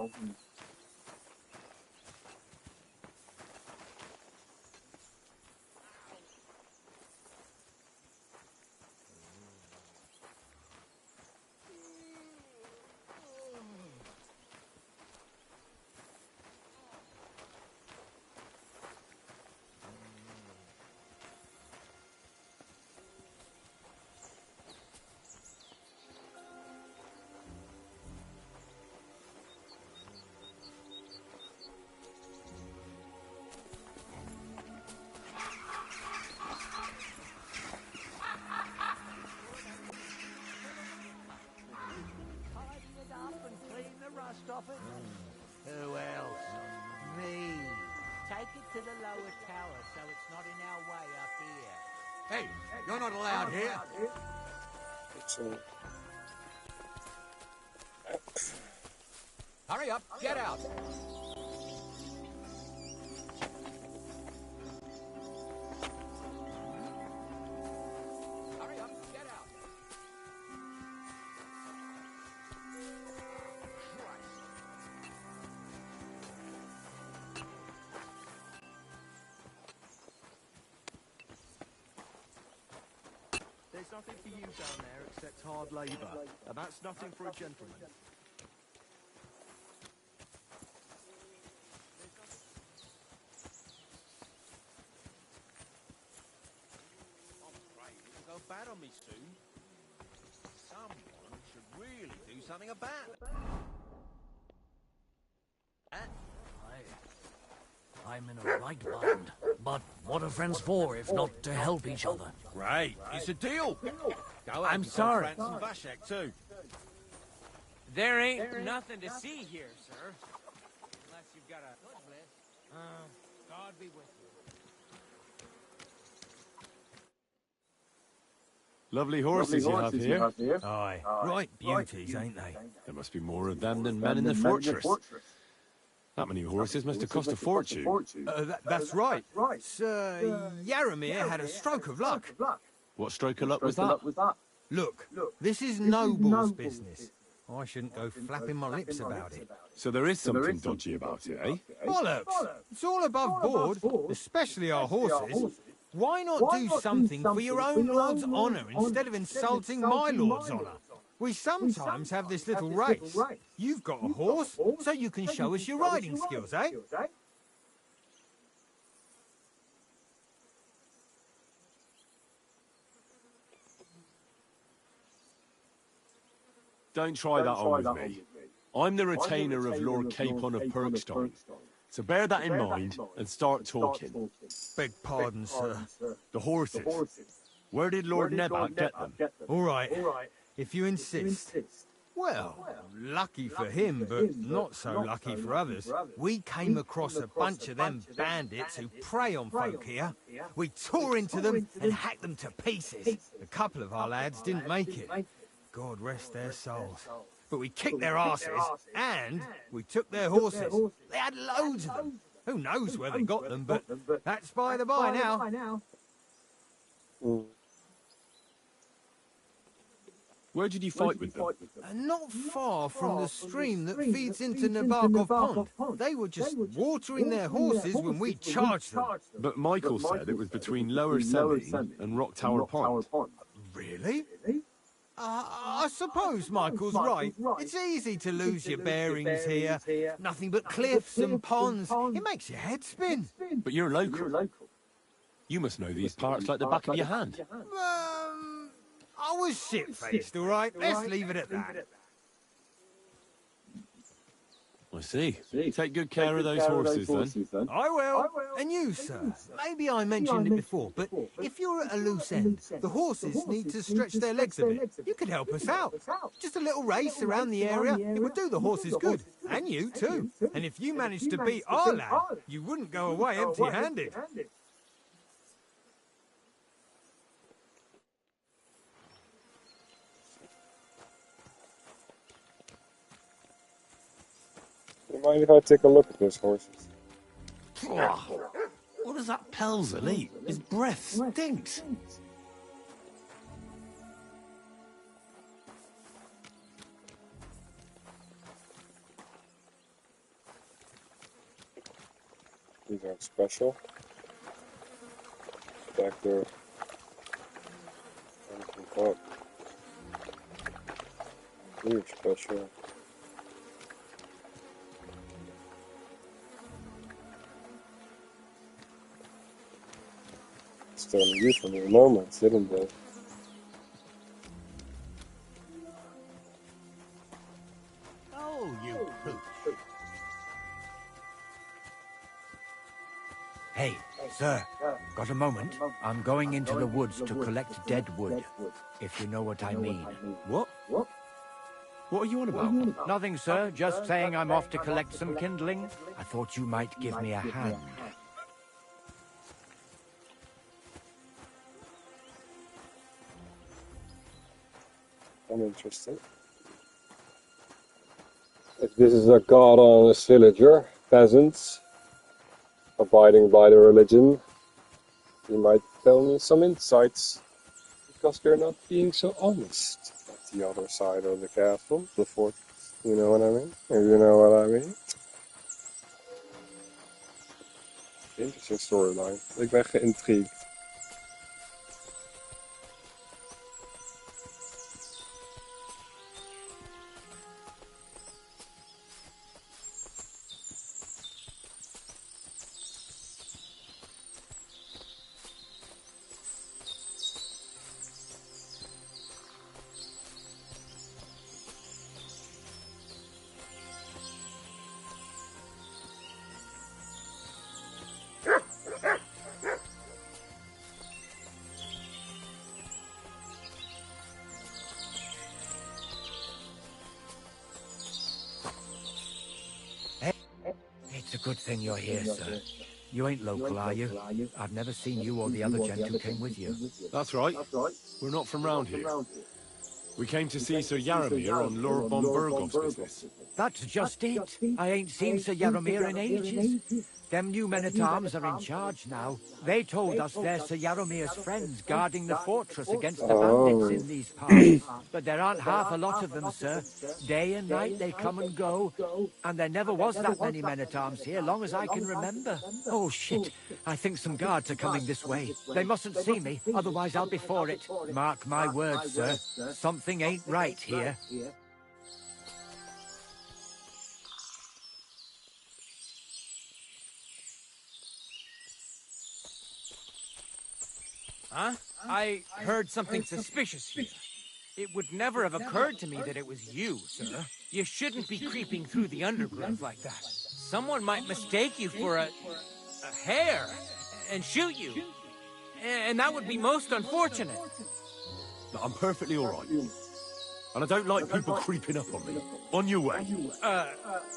Who else? Me. Take it to the lower tower so it's not in our way up here. Hey, you're not allowed here. Hurry up, get out. Hurry up, get out. There's nothing for you down there except hard labour, and that's nothing for a gentleman. It'll go bad on me soon. Someone should really do something about it. I'm in a right bind. But what are friends for if not to help each other? Great, it's a deal. Go I'm sorry. Franz and Vashek too. There ain't nothing to see here, sir. Unless you've got a... God be with you. Lovely horses you have here. Aye, right beauties, ain't they? There must be more of them than men in the fortress. That many horses must have cost a fortune. That's right. Sir Yaramir had a stroke of luck. What stroke of luck was that? Look, this is noble's business. I shouldn't go flapping my lips about it. So there is something dodgy about it, eh? Bollocks! It's all above board, especially our horses. Why not do something for your own lord's honour instead of insulting my lord's honour? We sometimes have this little race. You've got a horse, so you can show us your riding skills, eh? Don't try that on with me. I'm the retainer of Lord Capon of Perkstein. So bear that in mind and start talking. Beg pardon, sir. The horses. Where did Lord Nebat get them? All right, if you insist. Well, lucky for him, but not so lucky for others. We came across a bunch of them bandits who prey on folk here. We tore into them and hacked them to pieces. A couple of our lads didn't make it. God rest their souls. But we kicked their asses, and we took their horses. They had loads of them. Who knows where they got them, but that's by the by now. Where did you fight with them? Not far from the stream that feeds into Nabakov Pond. They were just watering their horses when we charged them. But Michael said it was between Lower Semi and Rock Tower Pond. Really? I suppose Michael's right. It's easy to lose your bearings here. Nothing but cliffs and ponds. It makes your head spin. But you're local. You must know these parts like the back of your hand. I was shit-faced, all right? Let's leave it at that. I see. Take good care of those horses, then. I will. And you, sir. Maybe I mentioned it before, but if you're at a loose end, the horses need to stretch their legs a bit. You could help us out. Just a little race around the area. It would do the horses good. And you, too. And if you managed to beat our lad, you wouldn't go away empty-handed. Do you mind if I take a look at those horses? What does that Pelzer eat? His breath stinks. These aren't special. Back there. Anything but. Weird special. Still in use for the moment, didn't they? Oh, you pooch. Hey, sir, got a moment? I'm going into the woods to collect dead wood, if you know what I mean. What? What are you on about? Nothing, sir, just saying I'm off to collect some kindling. I thought you might give me a hand. I'm interested. If this is a god honest villager, peasants, abiding by the religion, he might tell me some insights, because they're not being so honest at the other side of the castle, the fortress. You know what I mean? If you know what I mean. Interesting storyline. Ik ben geïntrigued. It's a good thing you're here, sir. You ain't local, are you? I've never seen you or the other gent who came with you. That's right. We're not from round here. We came to see Sir Yaramir on Lord von Burgov's business. That's just it. I ain't seen Sir Yaromir in ages. Them new men-at-arms are in charge now. They told us they're Sir Yaromir's friends guarding the fortress against the bandits in these parts. But there aren't half a lot of them, sir. Day and night they come and go. And there never was that many men-at-arms here, long as I can remember. Oh, shit. I think some guards are coming this way. They mustn't see me, otherwise I'll be for it. Mark my words, sir. Something ain't right here. Huh? I heard something suspicious here. It would never have occurred to me that it was you, sir. You shouldn't be creeping through the undergrowth like that. Someone might mistake you for a hare and shoot you. And that would be most unfortunate. I'm perfectly all right. And I don't like people creeping up on me. On your way.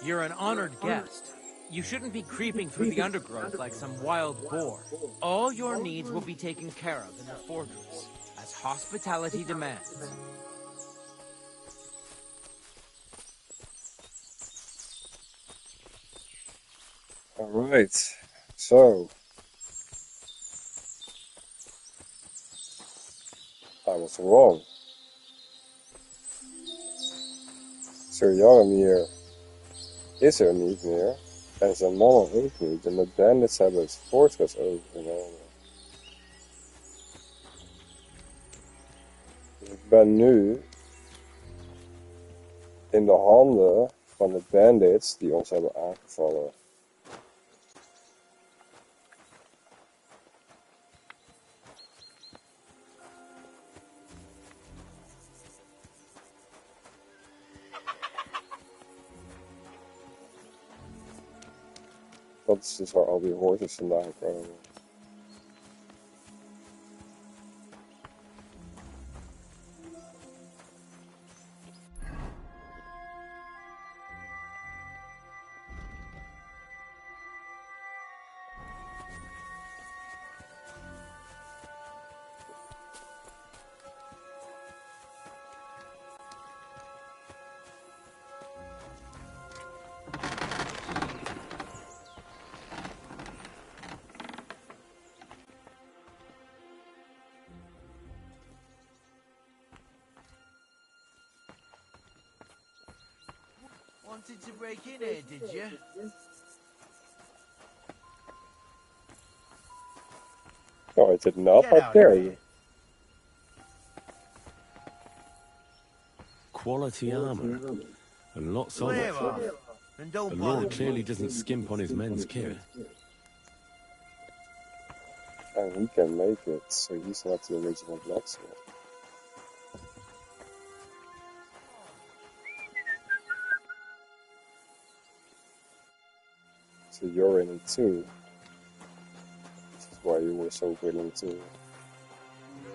You're an honored guest. You shouldn't be creeping through the undergrowth like some wild boar. All your needs will be taken care of in the fortress, as hospitality demands. Alright, so. I was wrong. Sir Yaramir is er niet meer. En zijn mannen ook niet. En de bandits hebben het fortress overgenomen. Dus ik ben nu in de handen van de bandits die ons hebben aangevallen. Dat is dus waar al die horses vandaan komen. Wanted to break in here, did you? No, I did not. Get How out dare of here. you? Quality armour. And lots of Clear it. off. And don't The bother Lord me. clearly doesn't skimp on his men's kit. And he can make it, so he's not the original blacksmith. So you're in it too. Which is why you were so willing to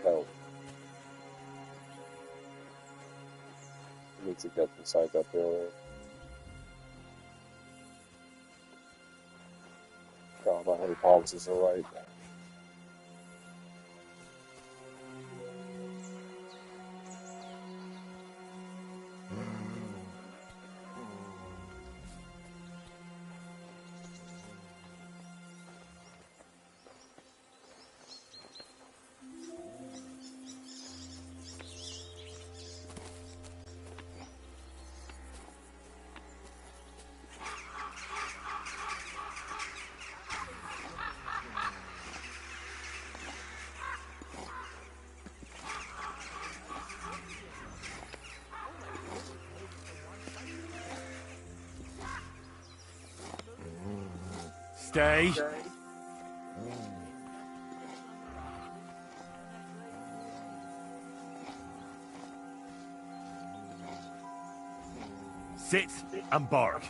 help. You need to get inside that building. God, I hope Hans is alright. Stay. Sit and bark.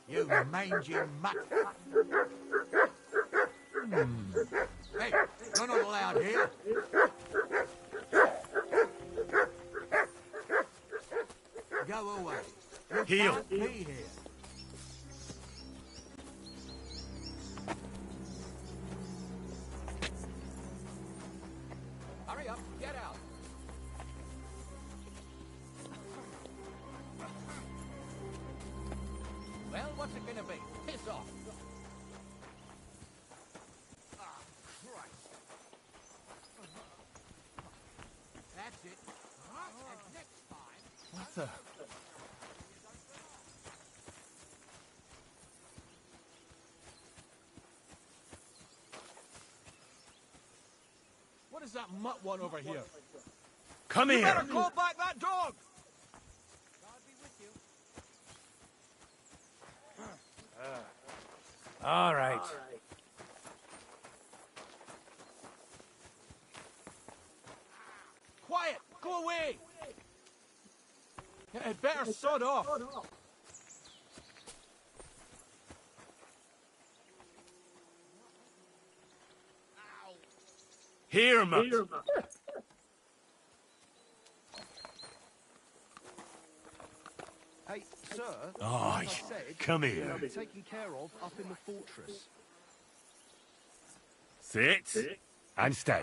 You mangy mutt. Hey, you're not allowed here. Go away. You Heel. can't be here. Hurry up, get out. Well, what's it gonna be? Piss off. Ah, Christ. That's it. And next time... What the? What does that mutt want over here? Come You here. better call back that dog! God be with you. All right. Quiet! Go away! It better sod off. Here, mutt. Hey, sir. Aye, like I said, come you'll here. be taken care of up in the fortress. Sit and stay.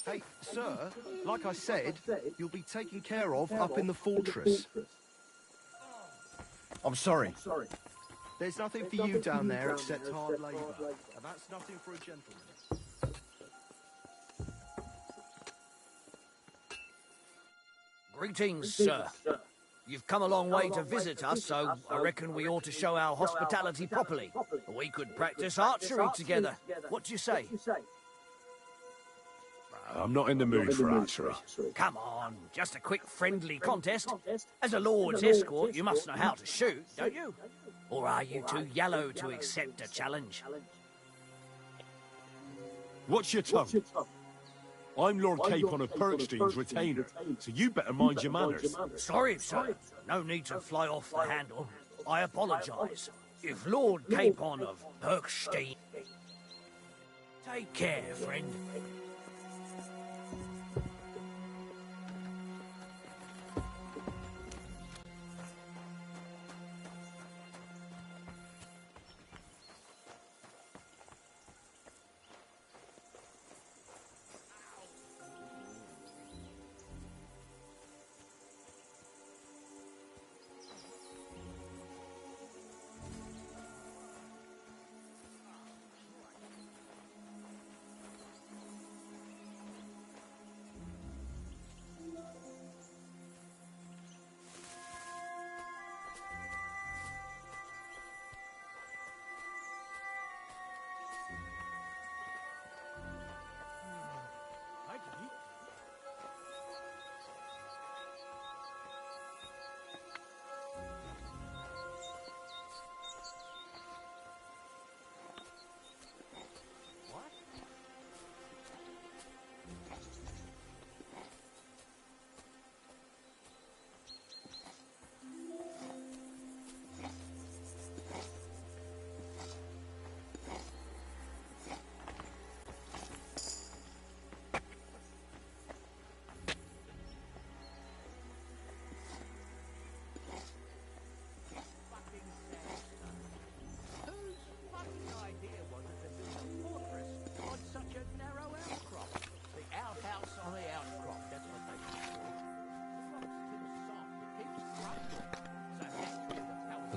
Hey, sir. Like I said, you'll be taken care of up in the fortress. I'm sorry. There's nothing for you down there except hard labour. And that's nothing for a gentleman. Greetings, sir. You've come a long way to visit us, so I reckon we ought to show our hospitality properly. We could practice archery together. What do you say? I'm not in the mood for archery. Come on, just a quick friendly contest. As a lord's escort, you must know how to shoot, don't you? Or are you too yellow to accept a challenge? Watch your tongue. I'm Lord Capon of Perkstein's retainer, so you better mind your manners. Sorry, sir. No need to fly off the handle. I apologise. If Lord Capon of Perkstein... Take care, friend.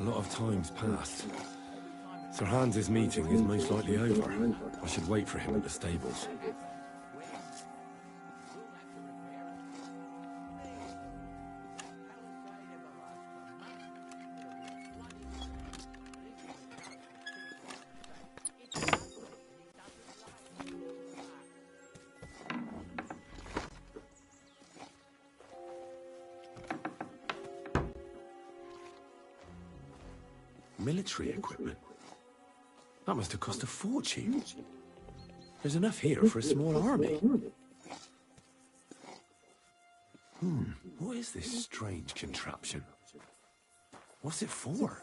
A lot of time's passed. Sir Hans's meeting is most likely over. I should wait for him at the stables. Military equipment? That must have cost a fortune. There's enough here for a small army. What is this strange contraption? What's it for?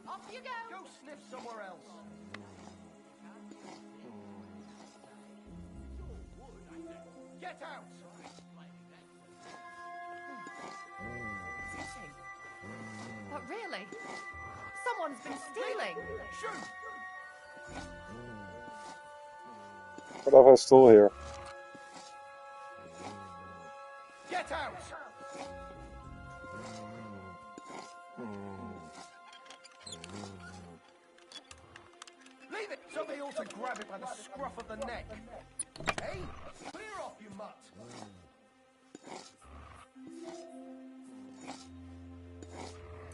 Off you go! Go sniff somewhere else. Get out! But really, someone's been stealing. Shoot! Wat af en stoel hier. Get out! Leave it! Somebody ought to grab it by the scruff of the neck. Hey, clear off, you mutt!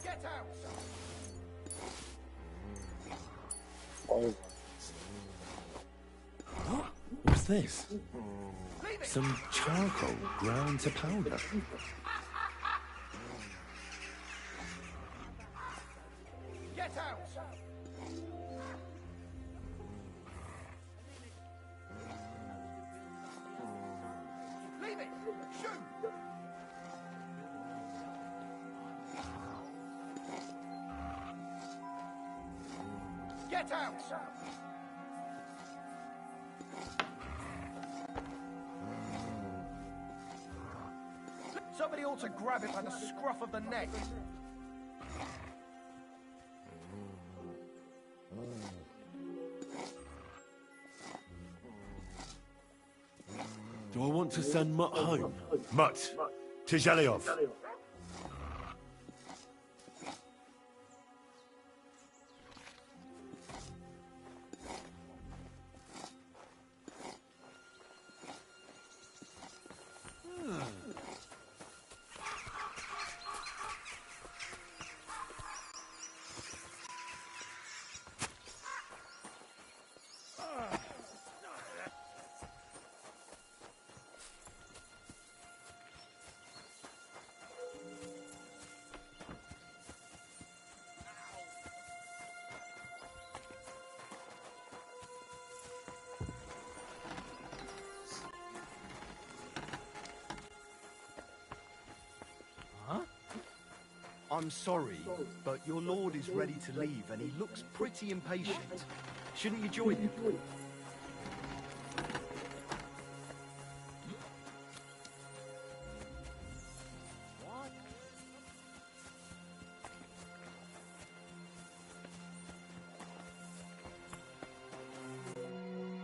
Get out! What's this? Some charcoal ground to powder. Get out! Leave it! Shoot! Get out! Somebody ought to grab it by the scruff of the neck. Do I want to send Mutt home? Mutt, Tizhelyov. I'm sorry, but your lord is ready to leave and he looks pretty impatient. Shouldn't you join him?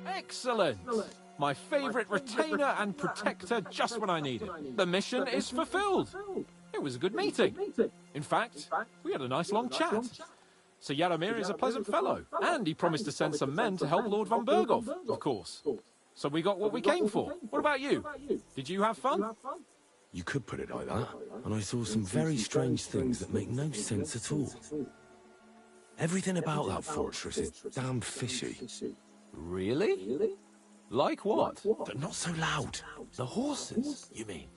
Excellent! My favorite retainer and protector just when I need it. The mission is fulfilled. It was a good meeting. In fact, we had a nice long chat. Sir Yaromir is a pleasant fellow, and he promised to send some men to help Lord von Berghoff, of course. So we got what we came for. What about you? Did you have fun? You could put it like that. And I saw some very strange things that make no sense at all. Everything about that fortress is damn fishy. Really? Like what? But not so loud. The horses, you mean?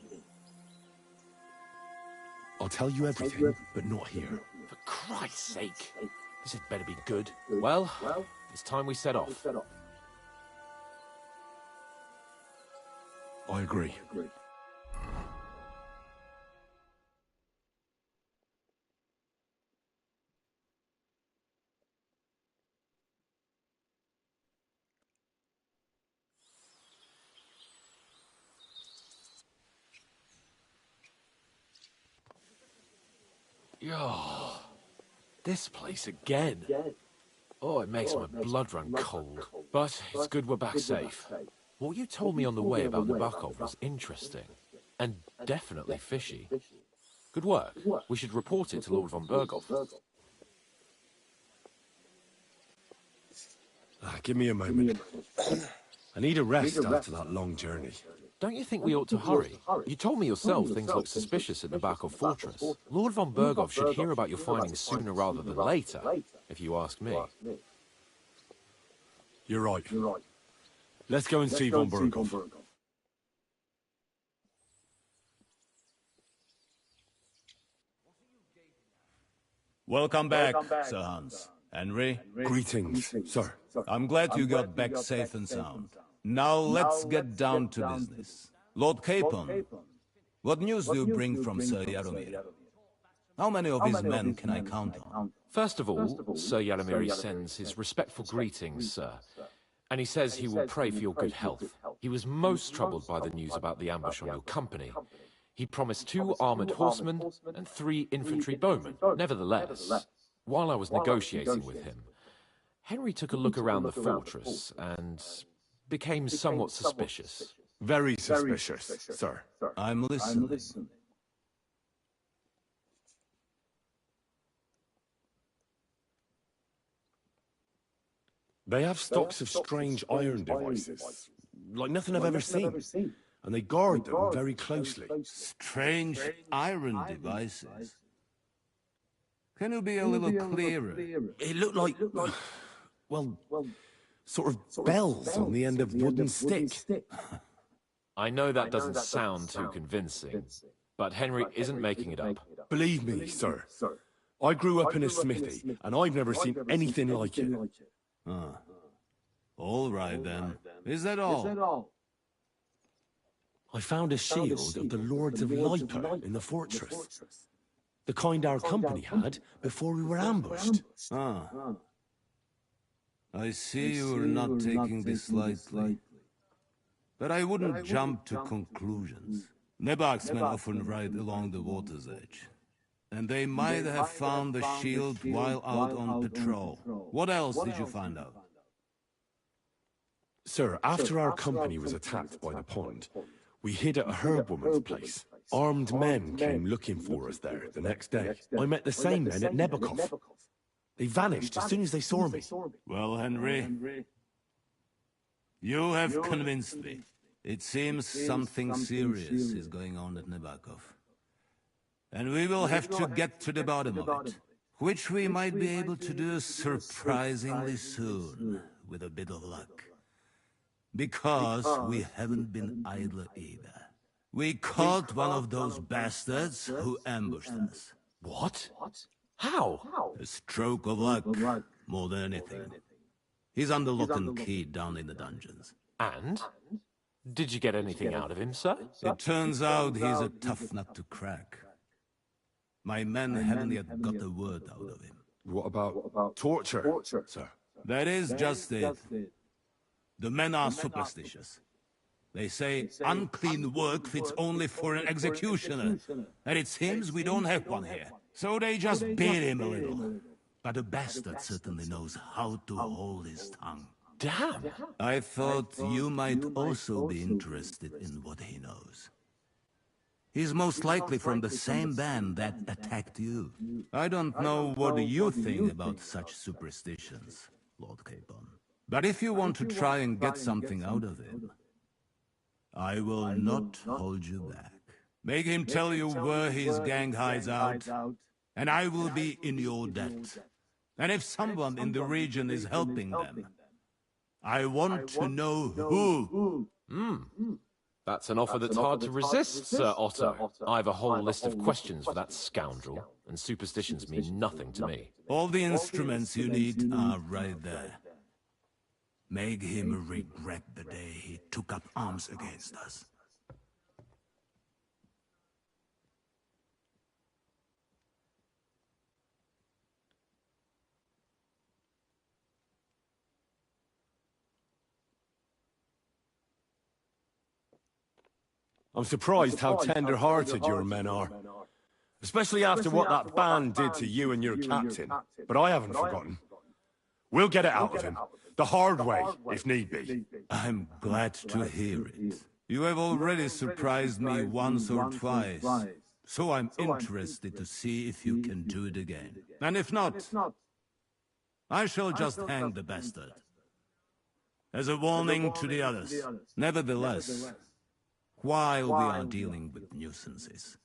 I'll tell you everything, but not here. For Christ's sake. This had better be good. Well, it's time we set off. I agree. Oh, this place again. Oh, it makes my blood run cold. But it's good we're back safe. What you told me on the way about Nabokov was interesting. And definitely fishy. Good work. We should report it to Lord von Berghoff. Give me a moment. I need a rest after that long journey. Don't you think we ought to hurry? You told me yourself things look suspicious at Nabokov Fortress. Lord von Berghoff should hear about your findings sooner rather than later, if you ask me. You're right. Let's go and see von Berghoff. Welcome back, Sir Hans. Henry? Greetings, sir. I'm glad you got back safe and sound. Now let's get down to business. Lord Capon, what news do you bring from Sir Jaromir? How many of his men can I count on? First of all, Sir Jaromir sends his respectful greetings, sir. And he says he will pray for your good health. He was most troubled by the news about the ambush on your company. He promised 2 armored horsemen and 3 infantry bowmen. Nevertheless, while I was negotiating with him, Henry took a look around the fortress and became somewhat suspicious. Very suspicious, sir. I'm listening. They have stocks of strange iron devices, like nothing I've ever seen. And they guard them very closely. Strange iron devices? Can you be a little clearer? It looked like, well, sort of bells on the end of wooden stick. I know that doesn't sound too convincing, but Henry isn't making it up. Believe me, sir. I grew up in a smithy, and I've never seen anything like it. All right, then. Is that all? I found a shield of the Lords of Lipa in the fortress. The kind our company had before we were ambushed. I see you're not taking this lightly. But I wouldn't jump to conclusions. Nebak's men often ride along the water's edge. And they might have found the shield while out on patrol. What else did you find out? Sir, after our company was attacked by the pond, we hid at a herb-woman's place. Armed men came looking for us there the next day. I met the same men at Nabokov. They vanished as soon as they saw me. Well, Henry, you have convinced me. It seems something serious is going on at Nabokov. And we will have to get to the bottom of it, which we might be able to do surprisingly soon, with a bit of luck. Because we haven't been idle either. We caught one of those bastards who ambushed us. What? How? A stroke of luck, more than anything. He's under lock and key down in the dungeons. And? Did you get anything out of him, sir? It turns out he's a tough nut to crack. My men haven't yet got a word out of him. What about torture, sir? That is just it. The men are superstitious. They say unclean work fits only for an executioner, and it seems we don't have one here. So they just beat him a little. But the bastard certainly knows how to hold his tongue. Damn! I thought you might also be interested in what he knows. He's most likely from the same band that attacked you. I don't know what you think about such superstitions, Lord Capon. But if you want to try and get something out of him, I will not hold you back. Make him tell you where his gang hides out, and I will be in your debt. And if someone in the region is helping them, I want to know who. That's an offer that's hard to resist, Sir Otto. I have a whole list of questions for that scoundrel, and superstitions mean nothing to me. All the instruments you need are right there. Make him regret the day he took up arms against us. I'm surprised how tender-hearted your men are. Especially after what that band did to you and your captain. But I haven't forgotten. We'll get it out of him. The hard way, if need be. I'm glad to hear it. You have already surprised me once or twice, so I'm interested to see if you can do it again. And if not, I shall just hang the bastard. As a warning to the others. Nevertheless, while we are dealing with nuisances,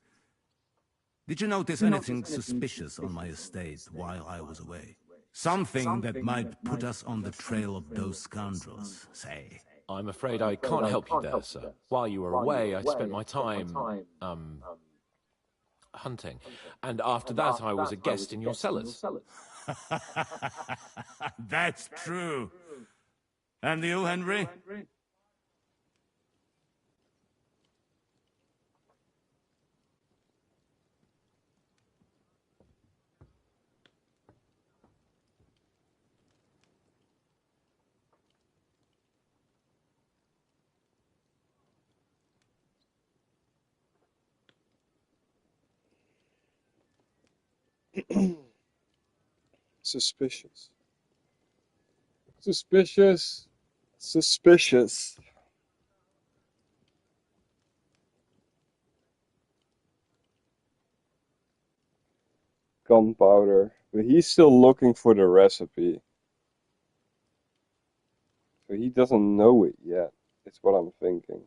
did you notice anything suspicious on my estate while I was away? Something that might put us on the trail of those scoundrels, say. I'm afraid I can't help you there, sir. While you were away, I spent my time, hunting. And after that, I was a guest in your cellars. That's true. And you, Henry? Suspicious. Suspicious. Suspicious. Gunpowder. But he's still looking for the recipe. So he doesn't know it yet. That's what I'm thinking.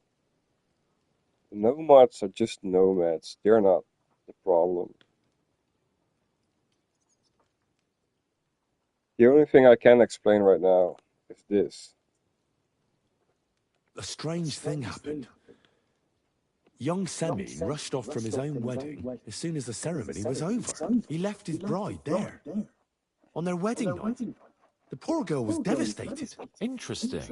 The nomads are just nomads. They're not the problem. The only thing I can explain right now is this. A strange thing happened. Young Semyon rushed off from his own wedding as soon as the ceremony was over. He left his bride there. On their wedding night. The poor girl was devastated. Interesting.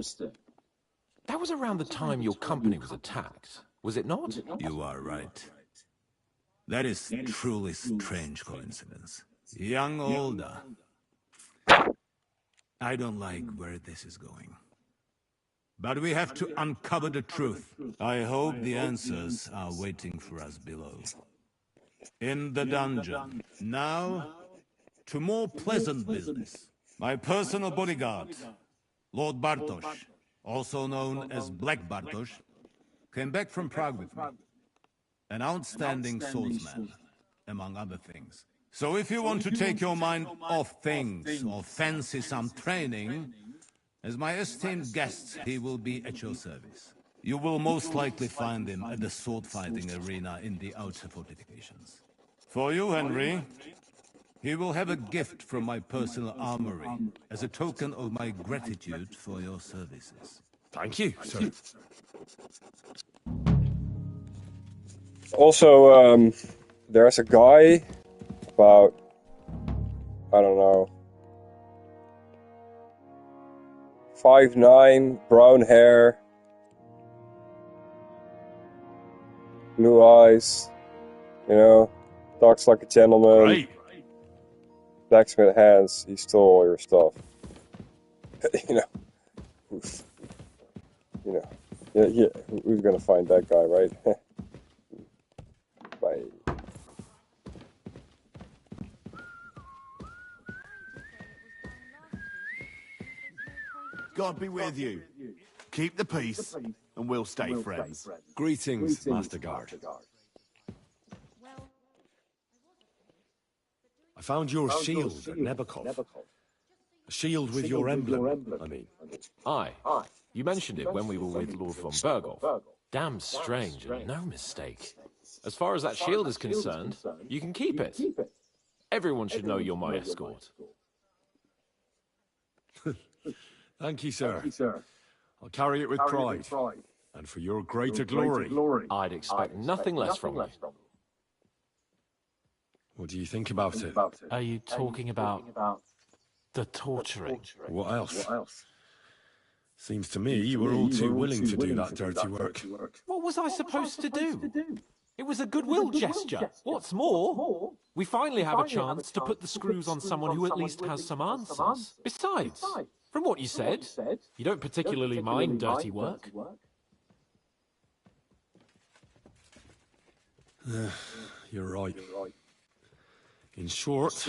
That was around the time your company was attacked, was it not? You are right. That is truly strange coincidence. Young Olda. I don't like where this is going. But we have to uncover the truth. I hope the answers are waiting for us below. In the dungeon. Now, to more pleasant business. My personal bodyguard, Lord Bartosz, also known as Black Bartosz, came back from Prague with me. An outstanding swordsman, among other things. So if you want to take your mind off things or fancy some training, as my esteemed guest, he will be at your service. You will most likely find him at the sword-fighting arena in the outer fortifications. For you, Henry, he will have a gift from my personal armory as a token of my gratitude for your services. Thank you, sir. Also, there's a guy about, I don't know, 5'9", brown hair, blue eyes, you know, talks like a gentleman, Right. blacksmith hands, he stole all your stuff. You know, yeah, who's gonna find that guy, right? Bye. God be with you. Keep the peace, and we'll stay friends. Greetings, Master Guard. I found your shield at Nebakov. A shield with your emblem, I mean. Aye. You mentioned it when we were with Lord von Berghoff. Damn strange and no mistake. As far as that shield is concerned, you can keep it. Everyone should know you're my escort. Thank you, sir. I'll carry it with pride. And for your greater glory. I'd expect nothing less from you. What do you think about it? Are you talking about the torturing? What else? Seems to me you were all too willing to do that dirty work. What was I supposed to do? It was a goodwill gesture. What's more, we finally have a chance to put the screws on someone who at least has some answers. Besides, from what you said, you don't particularly mind dirty work. You're right. In short,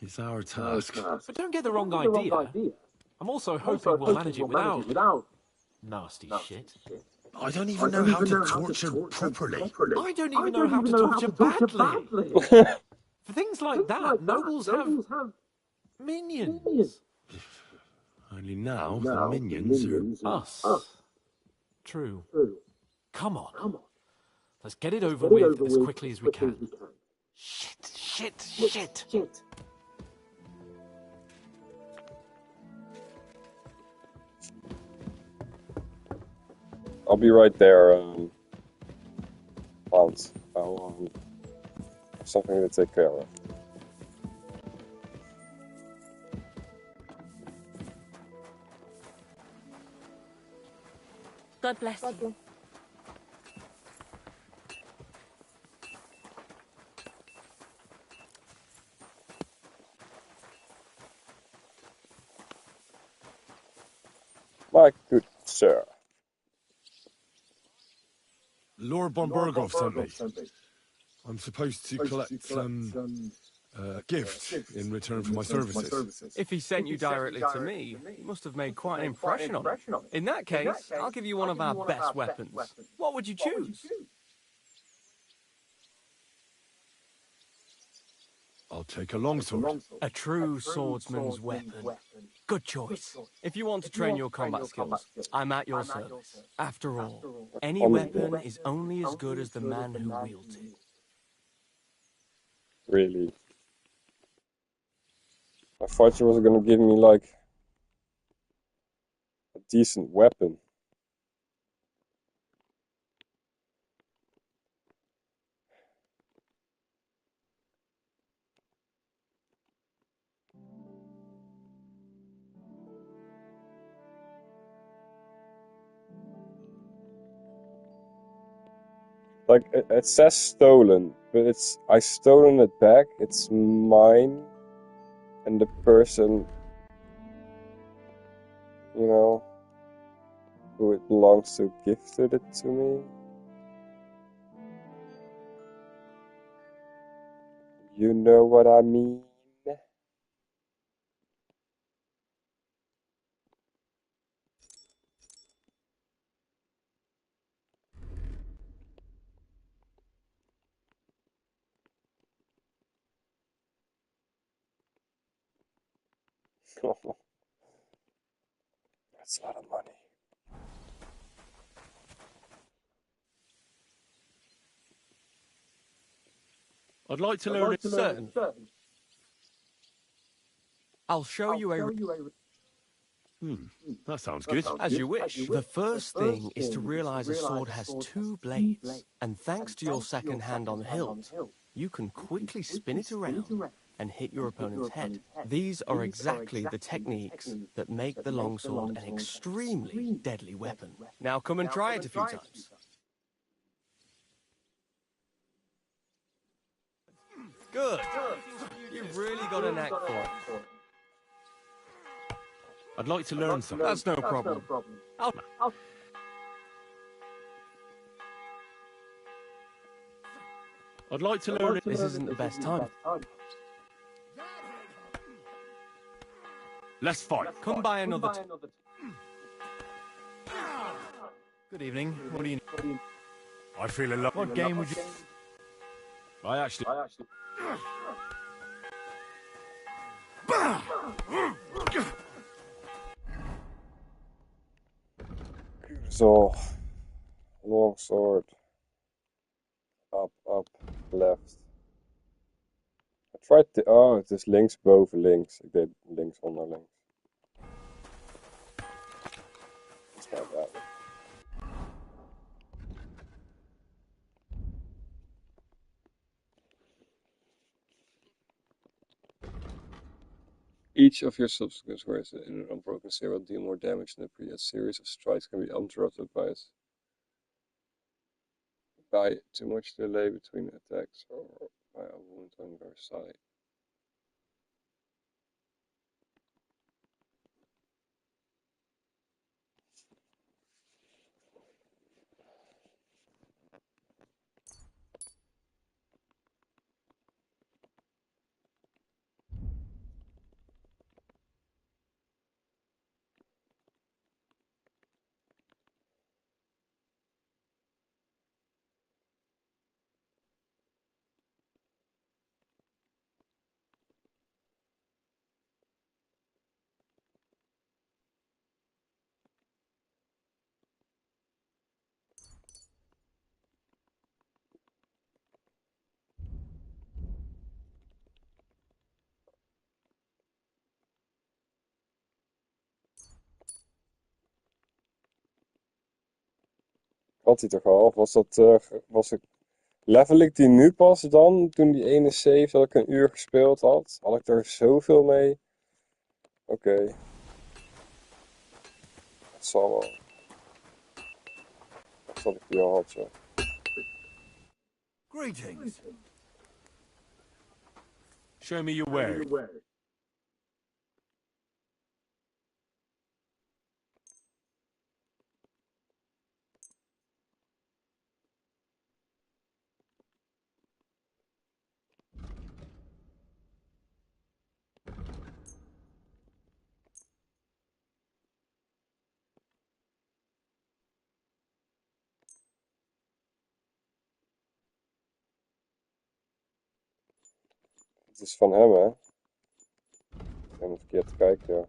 it's our task. But don't get the wrong idea. I'm also hoping we'll manage it without nasty shit. I don't even know how to torture properly. I don't even know how to torture badly. For things like that, nobles have minions. Only now the minions are Us. True. Come on. Let's get it over with as quickly as we can. Shit. I'll be right there, Hans. I'll have something to take care of. God bless you. My good sir. Lord Bombergov sent me. I'm supposed to collect some gift in return for my services. If he sent you directly to me, he must have made quite an impression on him. In that case, I'll give you one of our best weapons. What would you choose? I'll take a longsword. A true swordsman's weapon. Good choice. If you want to train your combat skills, I'm at your service. After all, any weapon is only as good as the man who wields it. Really? I thought you was gonna give me like a decent weapon. Like, it says stolen, but I stolen it back, it's mine, and the person, you know, who it belongs to gifted it to me. You know what I mean? That's a lot of money. I'd like to learn it. Certainly. I'll show you a... That sounds good. As you wish. The first thing is to realize a sword has two blades, and thanks to your second hand on hilt, you can quickly spin it around and hit your opponent's head. These are exactly the techniques that make the longsword an extremely deadly weapon. Now come and try it a few times. Good. You've really got a knack for it. I'd like to learn something. That's no problem. I'd like to learn it. This isn't the best time. Let's fight. Come by another time. Good evening. What do you need? I feel a lot. What game would you... I actually... So, long sword. Up, left. I tried to... Oh, het is linksboven links. Ik deed links onder links. Let's try that one. Each of your subsequent words in an unbroken series will deal more damage than the previous series of strikes can be interrupted by too much delay between attacks or by a wound on your side. Had hij toch al? Of was dat... level ik die nu pas dan? Toen die ene save dat ik een uur gespeeld had? Had ik er zoveel mee? Oké. Dat zal wel. Dat ik die al had, ja. Greetings. Show me your wares. Het is van hem, hè? Ik ben verkeerd kijken, ja.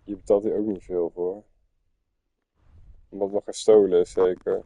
Hier betaalt hij ook niet veel voor. Omdat het nog gestolen is, zeker.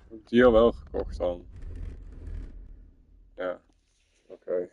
Heb ik die al wel gekocht dan? Ja, oké.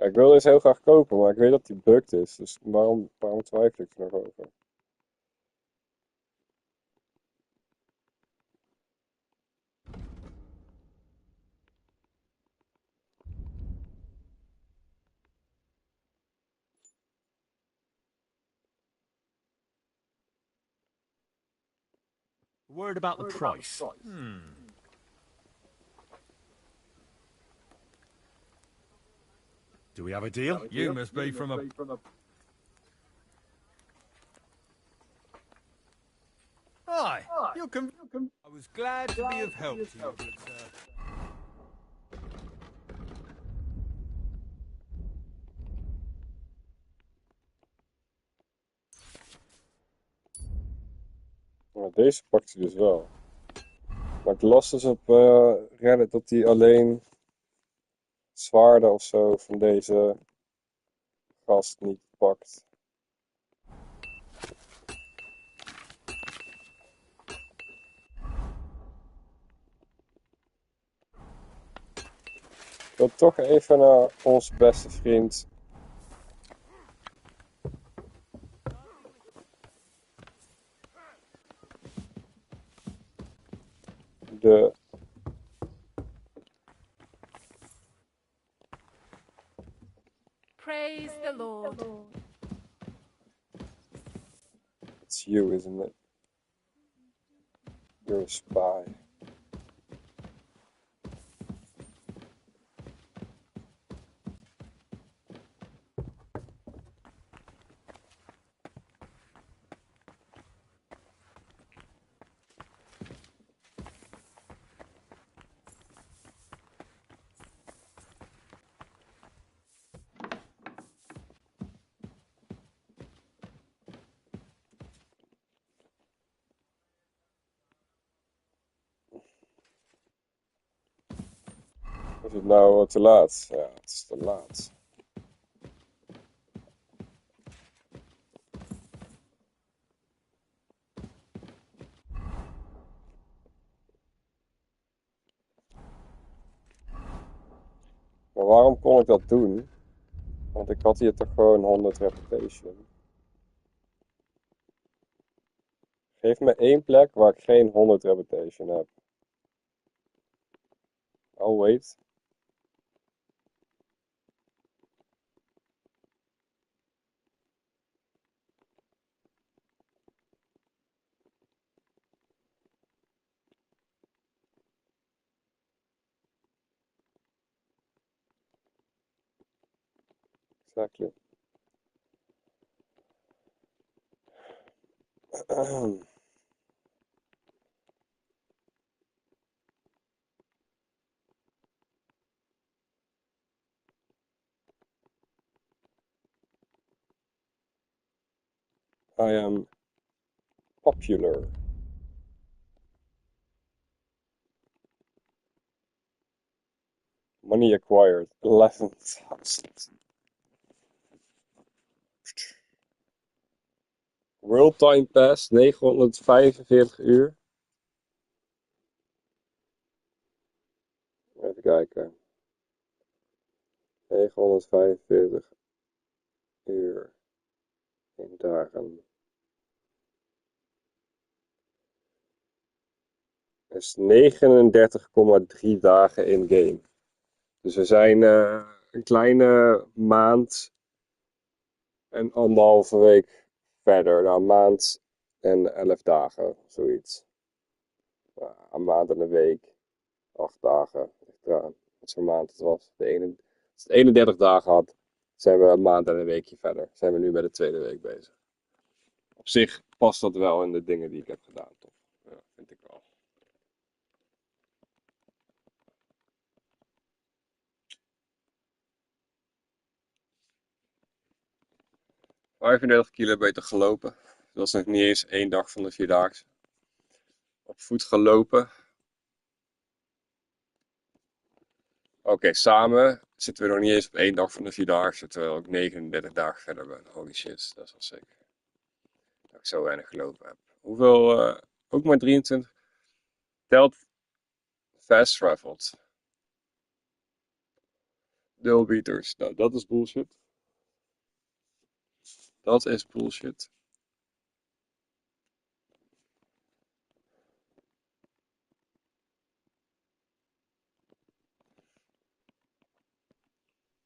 Ja, ik wil deze heel graag kopen, maar ik weet dat die bugged is. Dus waarom twijfel ik er nog over? Word about the price. Do we have a deal? You must be from a... Aye, you can... I was glad to be of help to you, good sir. Maar deze pakt hij dus wel. Maar ik las dus op Reddit dat hij alleen zwaarden of zo van deze gast niet pakt. Ik wil toch even naar onze beste vriend. De... Praise the Lord. It's you, isn't it? You're a spy. Is het nou te laat? Ja, het is te laat. Maar waarom kon ik dat doen? Want ik had hier toch gewoon 100 reputation. Geef me één plek waar ik geen 100 reputation heb. Oh, wait. Exactly. I am popular. Money acquired, 11,000. World Time Pass, 945 uur. Even kijken. 945 uur in dagen. Dat is 39,3 dagen in game. Dus we zijn een kleine maand en anderhalve week verder. Nou, een maand en 11 dagen, zoiets. Een maand en een week, 8 dagen. Ja, wat voor maand het was. Als het 31 dagen had, zijn we een maand en een weekje verder. Zijn we nu met de tweede week bezig. Op zich past dat wel in de dingen die ik heb gedaan, toch? Ja, vind ik wel. ...35 kilometer gelopen. Dat is nog niet eens 1 dag van de 4-daagse. Op voet gelopen. Oké, samen zitten we nog niet eens op 1 dag van de 4-daagse, terwijl ik 39 dagen verder ben. Holy shit, dat is wel zeker. Dat ik zo weinig gelopen heb. Hoeveel, ook maar 23. Telt fast traveled. Deelbieters. Nou, dat is bullshit. Dat is bullshit.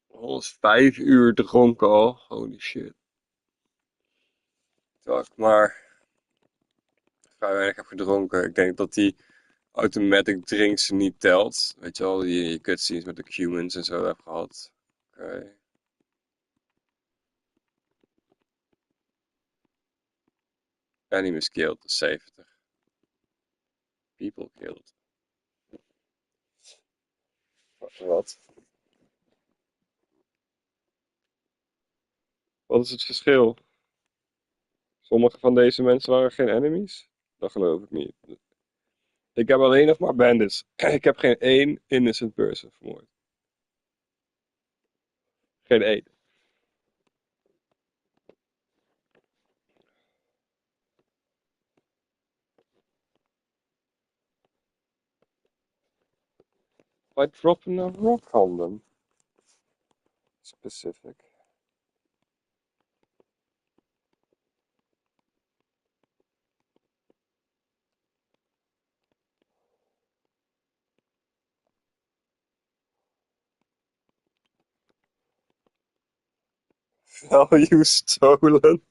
Al is 5 uur dronken al. Holy shit. Terwijl ik maar vrij weinig heb gedronken. Ik denk dat die automatic drinks niet telt. Weet je wel, die cutscenes met de Cumans en zo heb gehad. Oké. Enemies killed, 70. People killed. Wat? Wat is het verschil? Sommige van deze mensen waren geen enemies? Dat geloof ik niet. Ik heb alleen nog maar bandits. Ik heb geen één innocent person vermoord. Geen één. By dropping a rock on them. Specific. Value stolen.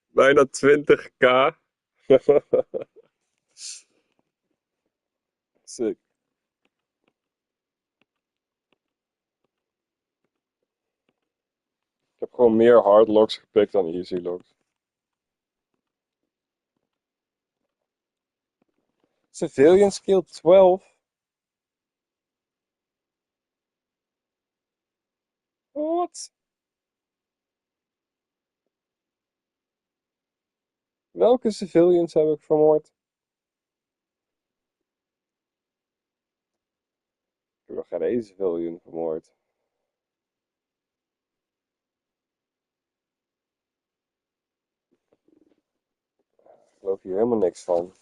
Bijna 20k. Sick. Ik heb gewoon meer hardlocks gepikt dan easy locks. Civilians killed 12. What? Welke civilians heb ik vermoord? Ik heb nog geen Deze civilian vermoord. Ik geloof hier helemaal niks van.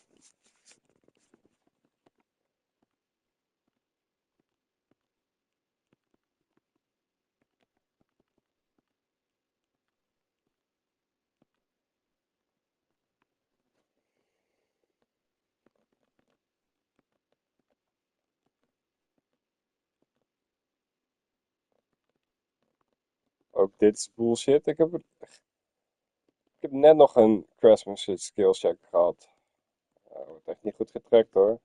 Ook dit is bullshit. Ik heb net nog een craftsmanship skills check gehad. Wordt echt niet goed getrekt hoor.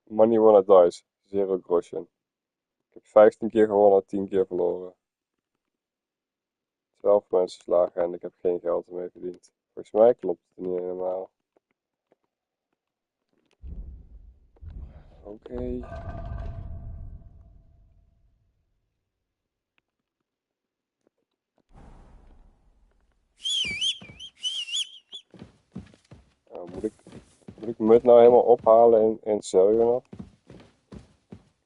Money when it dies. 0 groschen. Ik heb 15 keer gewonnen, 10 keer verloren. 12 mensen slagen en ik heb geen geld ermee verdiend. Volgens mij klopt het niet helemaal. Oké. Nou, moet ik mut nou helemaal ophalen in Celje nog?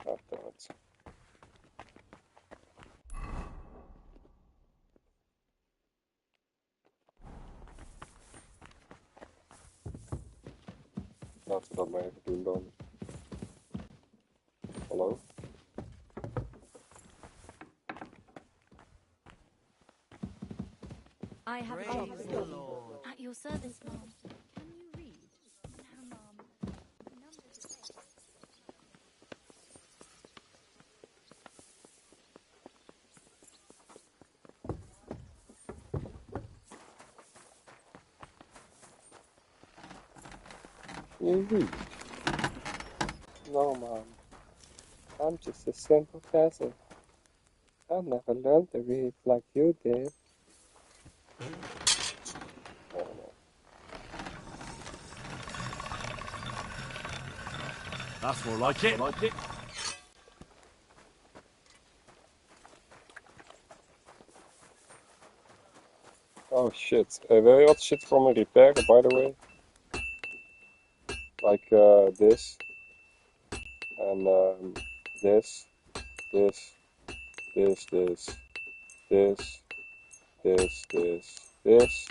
Ja, dat. Laten we dat maar even doen dan. Hallo? I have praise the Lord. At your service, Mom. Can you read? No, Mom. You read? No, Mom. I'm just a simple peasant. I never learned to read like you did. That's more like it. Oh shit. Wil je wat shit voor me repairen, by the way? Like this. And this. This. This. This. This. This. This. This.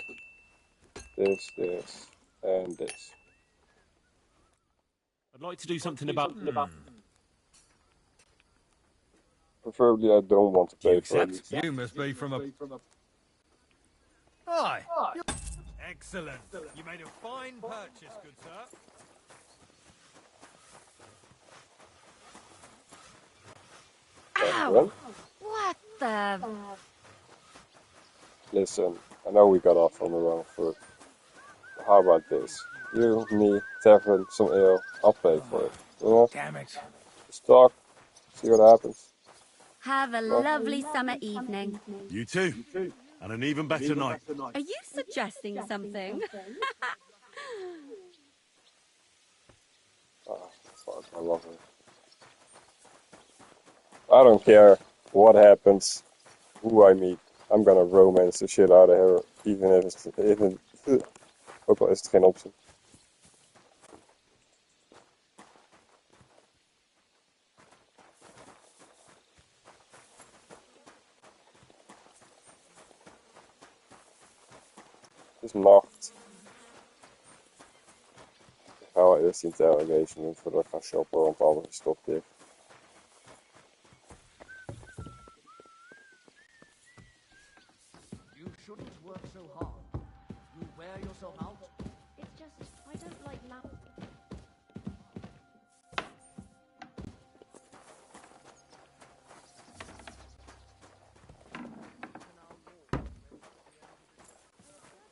This. This. And this. I'd like to do something about... Preferably I don't want to pay for it. You must be from a... Aye. Excellent. You made a fine purchase, good sir. Ow! What the... Listen, I know we got off on the wrong foot. How about this? You, me, tavern, some ale. I'll pay for it. You know? Damn it. Just talk. See what happens. Have a lovely summer evening. You too. And an even better night. Are you suggesting something? Oh, fuck, I love it. I don't care what happens, who I meet. I'm gonna romance the shit out of her, even if it's... ook al is het geen optie. Het is nacht. Ik ga wel eerst die interrogation doen voordat ik ga shoppen, want alles is toch dicht. You shouldn't work so hard. You wear yourself out. It's just, I don't like loud...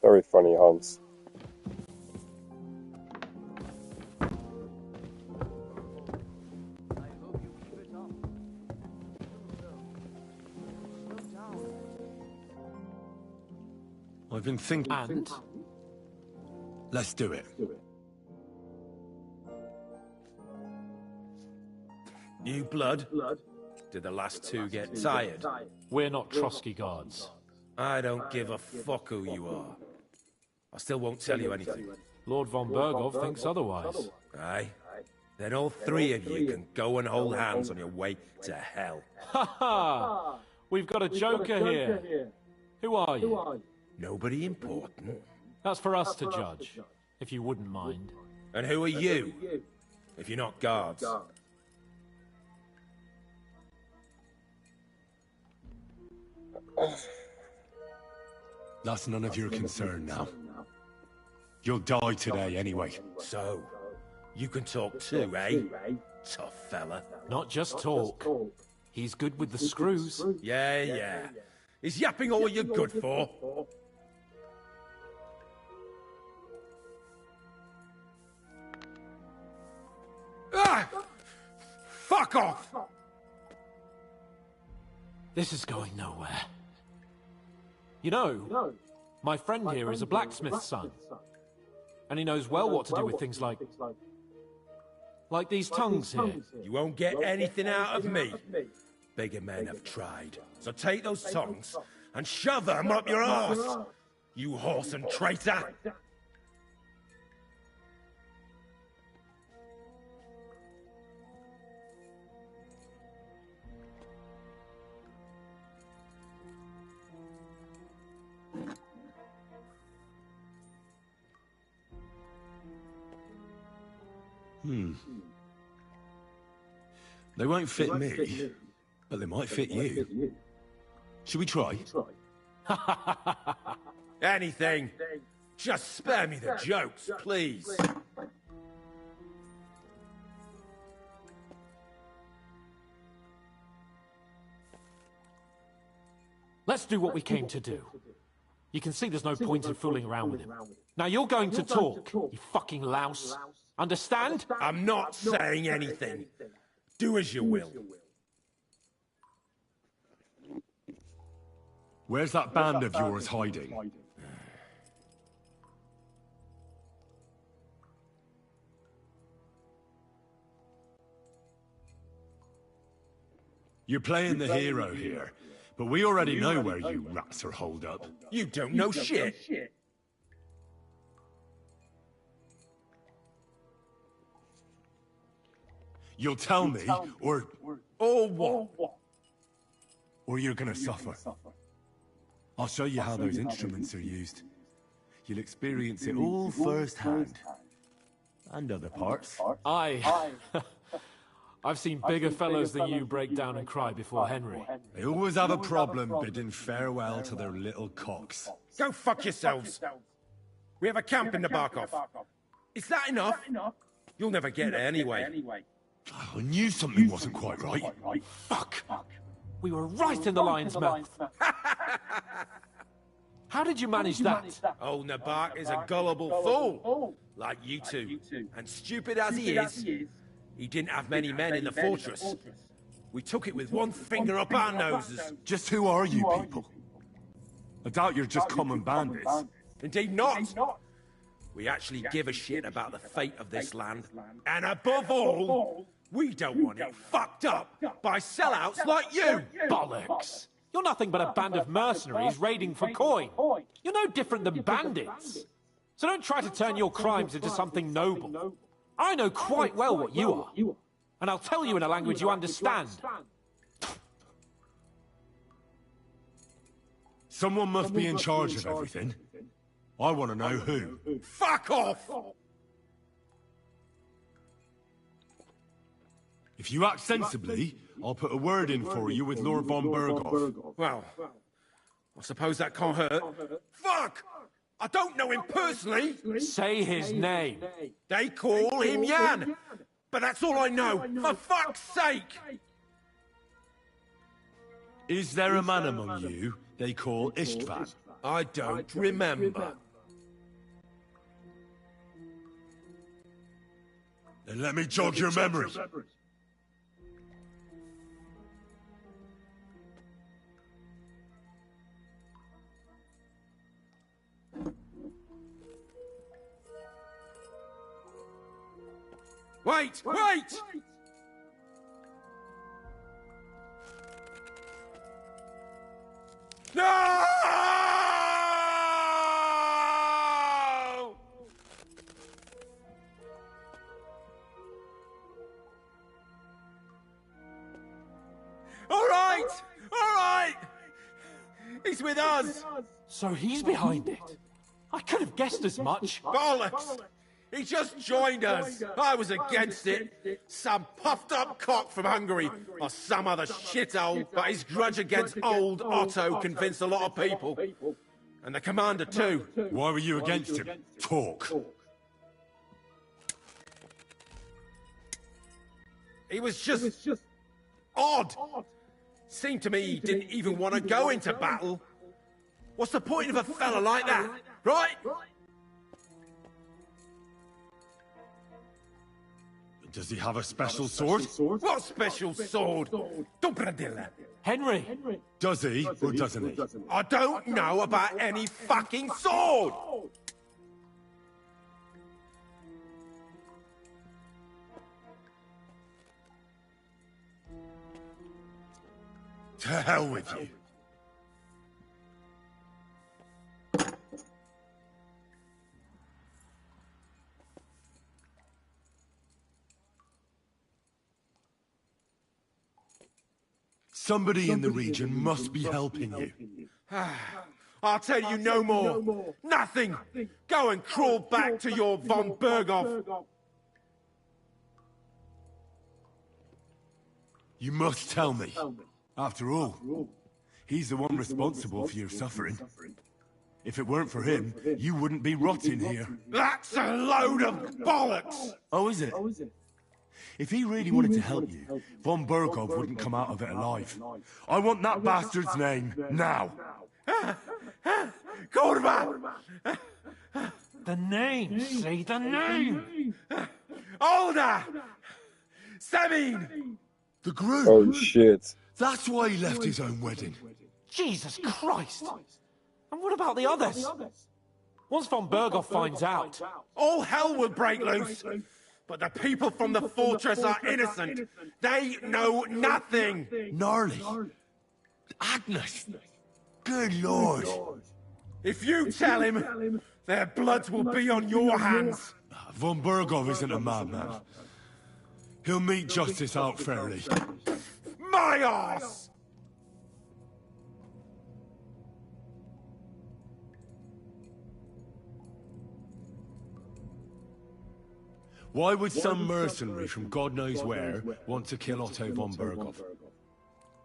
Very funny, Hans. I've been thinking... And? Let's do it. New blood? Did the last two get tired? We're not Trotsky guards. I don't give a fuck who you are. I still won't tell you anything. Lord von Bergov thinks otherwise. Aye? Then all three of you can go and hold hands on your way to hell. Ha ha! We've got a joker here. Who are you? Nobody important. That's for us to judge, if you wouldn't mind. And who are you? If you're not guards. That's none of your concern now. You'll die today anyway. So, you can talk too, eh? Tough fella. Not just talk. He's good with the screws. Yeah. Is yapping all you're good for? Ah! Fuck off! This is going nowhere. You know, my friend here is a blacksmith's son. And he knows well what to do with things like these tongues here. You won't get anything out of me. Bigger men have tried. So take those tongues and shove them up your arse, you horse and traitor! They won't fit me, but they might fit you. Should we try? Anything. Just spare me the jokes, please. Let's do what we came to do. You can see there's no point in fooling around with him. Now you're going to talk, you fucking louse. Understand? I'm not saying anything. Do as you will. Where's that band of yours hiding? You're playing the hero here, but we already know where you rats are holed up. You don't know shit. You'll tell me, or what? Or you're gonna suffer. I'll show you how those instruments are used. You'll experience it all firsthand. And other parts. I've seen bigger fellows than you break down and cry before Henry. They always have a problem bidding farewell to their little cocks. Go fuck yourselves. We have a camp in the Barkov. Is that enough? You'll never get there anyway. I knew something wasn't quite right. Fuck! We were right in the lion's mouth. How did you manage that? Old Nabark is a gullible fool, like you two. And stupid as he is, he didn't have many men in the fortress. We took it with one finger up our noses. Just who are you people? I doubt you're just common bandits. Indeed not. We actually give a shit about the fate of this land. And above all, we don't want it fucked up by sellouts like you! Bollocks! You're nothing but a band of mercenaries raiding for coin. You're no different than bandits. So don't try to turn your crimes into something noble. I know quite well what you are. And I'll tell you in a language you understand. Someone must be in charge of everything. I want to know who. Fuck off! If you act sensibly, I'll put a word in for you with Lord von Bergov. Well, I suppose that can't hurt. Fuck! I don't know him personally. Say his name. They call him Jan. But that's all I know. For fuck's sake! Is there a man among you they call Istvan? I don't remember. Then let me jog your memory. Wait! Wait! No! All right! All right! He's with us! So he's behind it. I could have guessed as much. Bollocks! He just joined us. I was against it. Some puffed up cock from Hungary, or some other shithole, but his grudge against old Otto convinced a lot of people. And the commander too. Why were you against him? Talk. He was just odd. Seemed to me he didn't even want to go into battle. What's the point of a fella like that, right? Does he have a special sword? What special sword? Dobradilla. Henry! Does he, or doesn't he? I don't know about any fucking sword! To hell with you. Somebody in the region must be helping you. I'll tell you no more. Nothing. Go and crawl back to your von Berghoff. You must tell me. After all, he's the one responsible for your suffering. If it weren't for him, you wouldn't be rotting here. That's a load of bollocks! Oh, is it? If he really wanted to help you, von Berghoff wouldn't come out of it alive. I want that bastard's name, now! Kurva! The name! Say the name! Older! Sabine! The groom! Oh shit. That's why he left his own wedding. Jesus Christ! And what about the others? Once von Berghoff finds out... all hell will break loose! But the people from the fortress are innocent. They know nothing. Gnarly. Agnes. Good Lord. If you tell him, their blood will be on your hands. Von Berghoff isn't a madman. He'll mete justice out fairly. My arse! Why would some mercenary from God knows where want to kill Otto von Berghoff?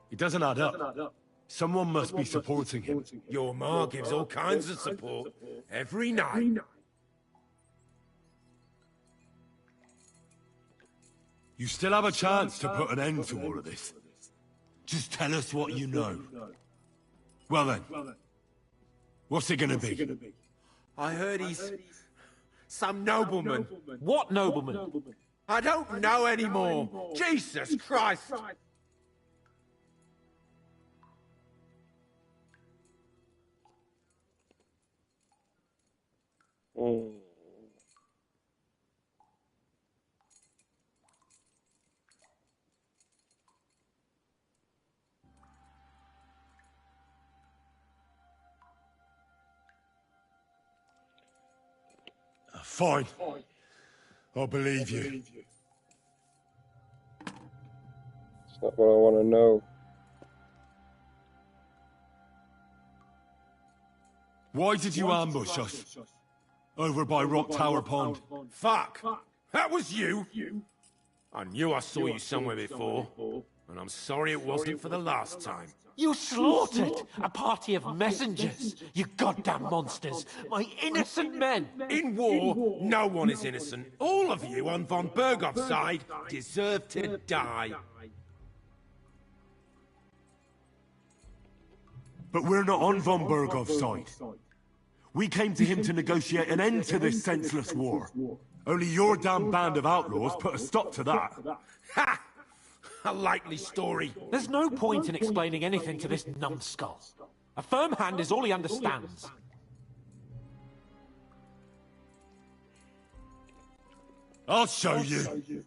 It doesn't add up. Someone must be supporting him. Your ma gives all kinds of support every night. You still have a chance to put an end to all of this. Just tell us what you know. Well then, what's it gonna be? I heard he's some nobleman. What nobleman? I don't know anymore. Jesus Christ! Fine. I'll believe you. It's not what I want to know. Why did you ambush us? Over by Rock Tower Pond. Fuck! That was you! I knew I saw you somewhere before, and I'm sorry it wasn't for the last time. You slaughtered a party of messengers, you goddamn monsters, my innocent men! In war, no one is innocent. All of you on von Berghoff's side deserve to die. But we're not on von Berghoff's side. We came to him to negotiate an end to this senseless war. Only your damn band of outlaws put a stop to that. Ha! A likely story. There's no point in explaining anything to this numbskull. A firm hand is all he understands. I'll show you.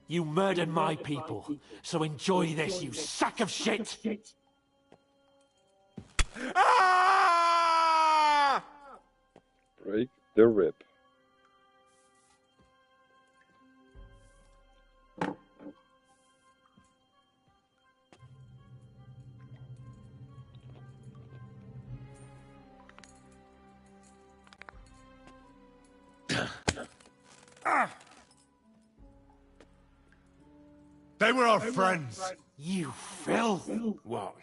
You murdered my people, so enjoy this, you sack of shit! Ah! Break the rib. They were our friends. You filth! What?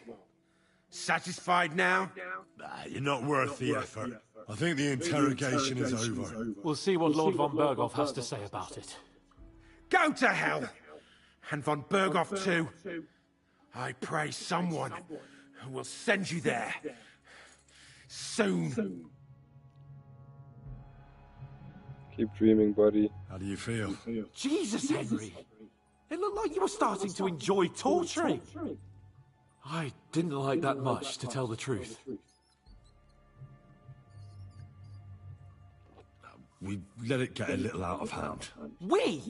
Satisfied now? You're not worth the effort. I think the interrogation is over. We'll see what Lord von Berghoff has to say about it. Go to hell! And von Berghoff too. I pray someone will send you there. Soon. Keep dreaming, buddy. How do you feel? Jesus, Henry! It looked like you were starting to enjoy torturing. I didn't like that much, to tell the truth. We let it get a little out of hand. We?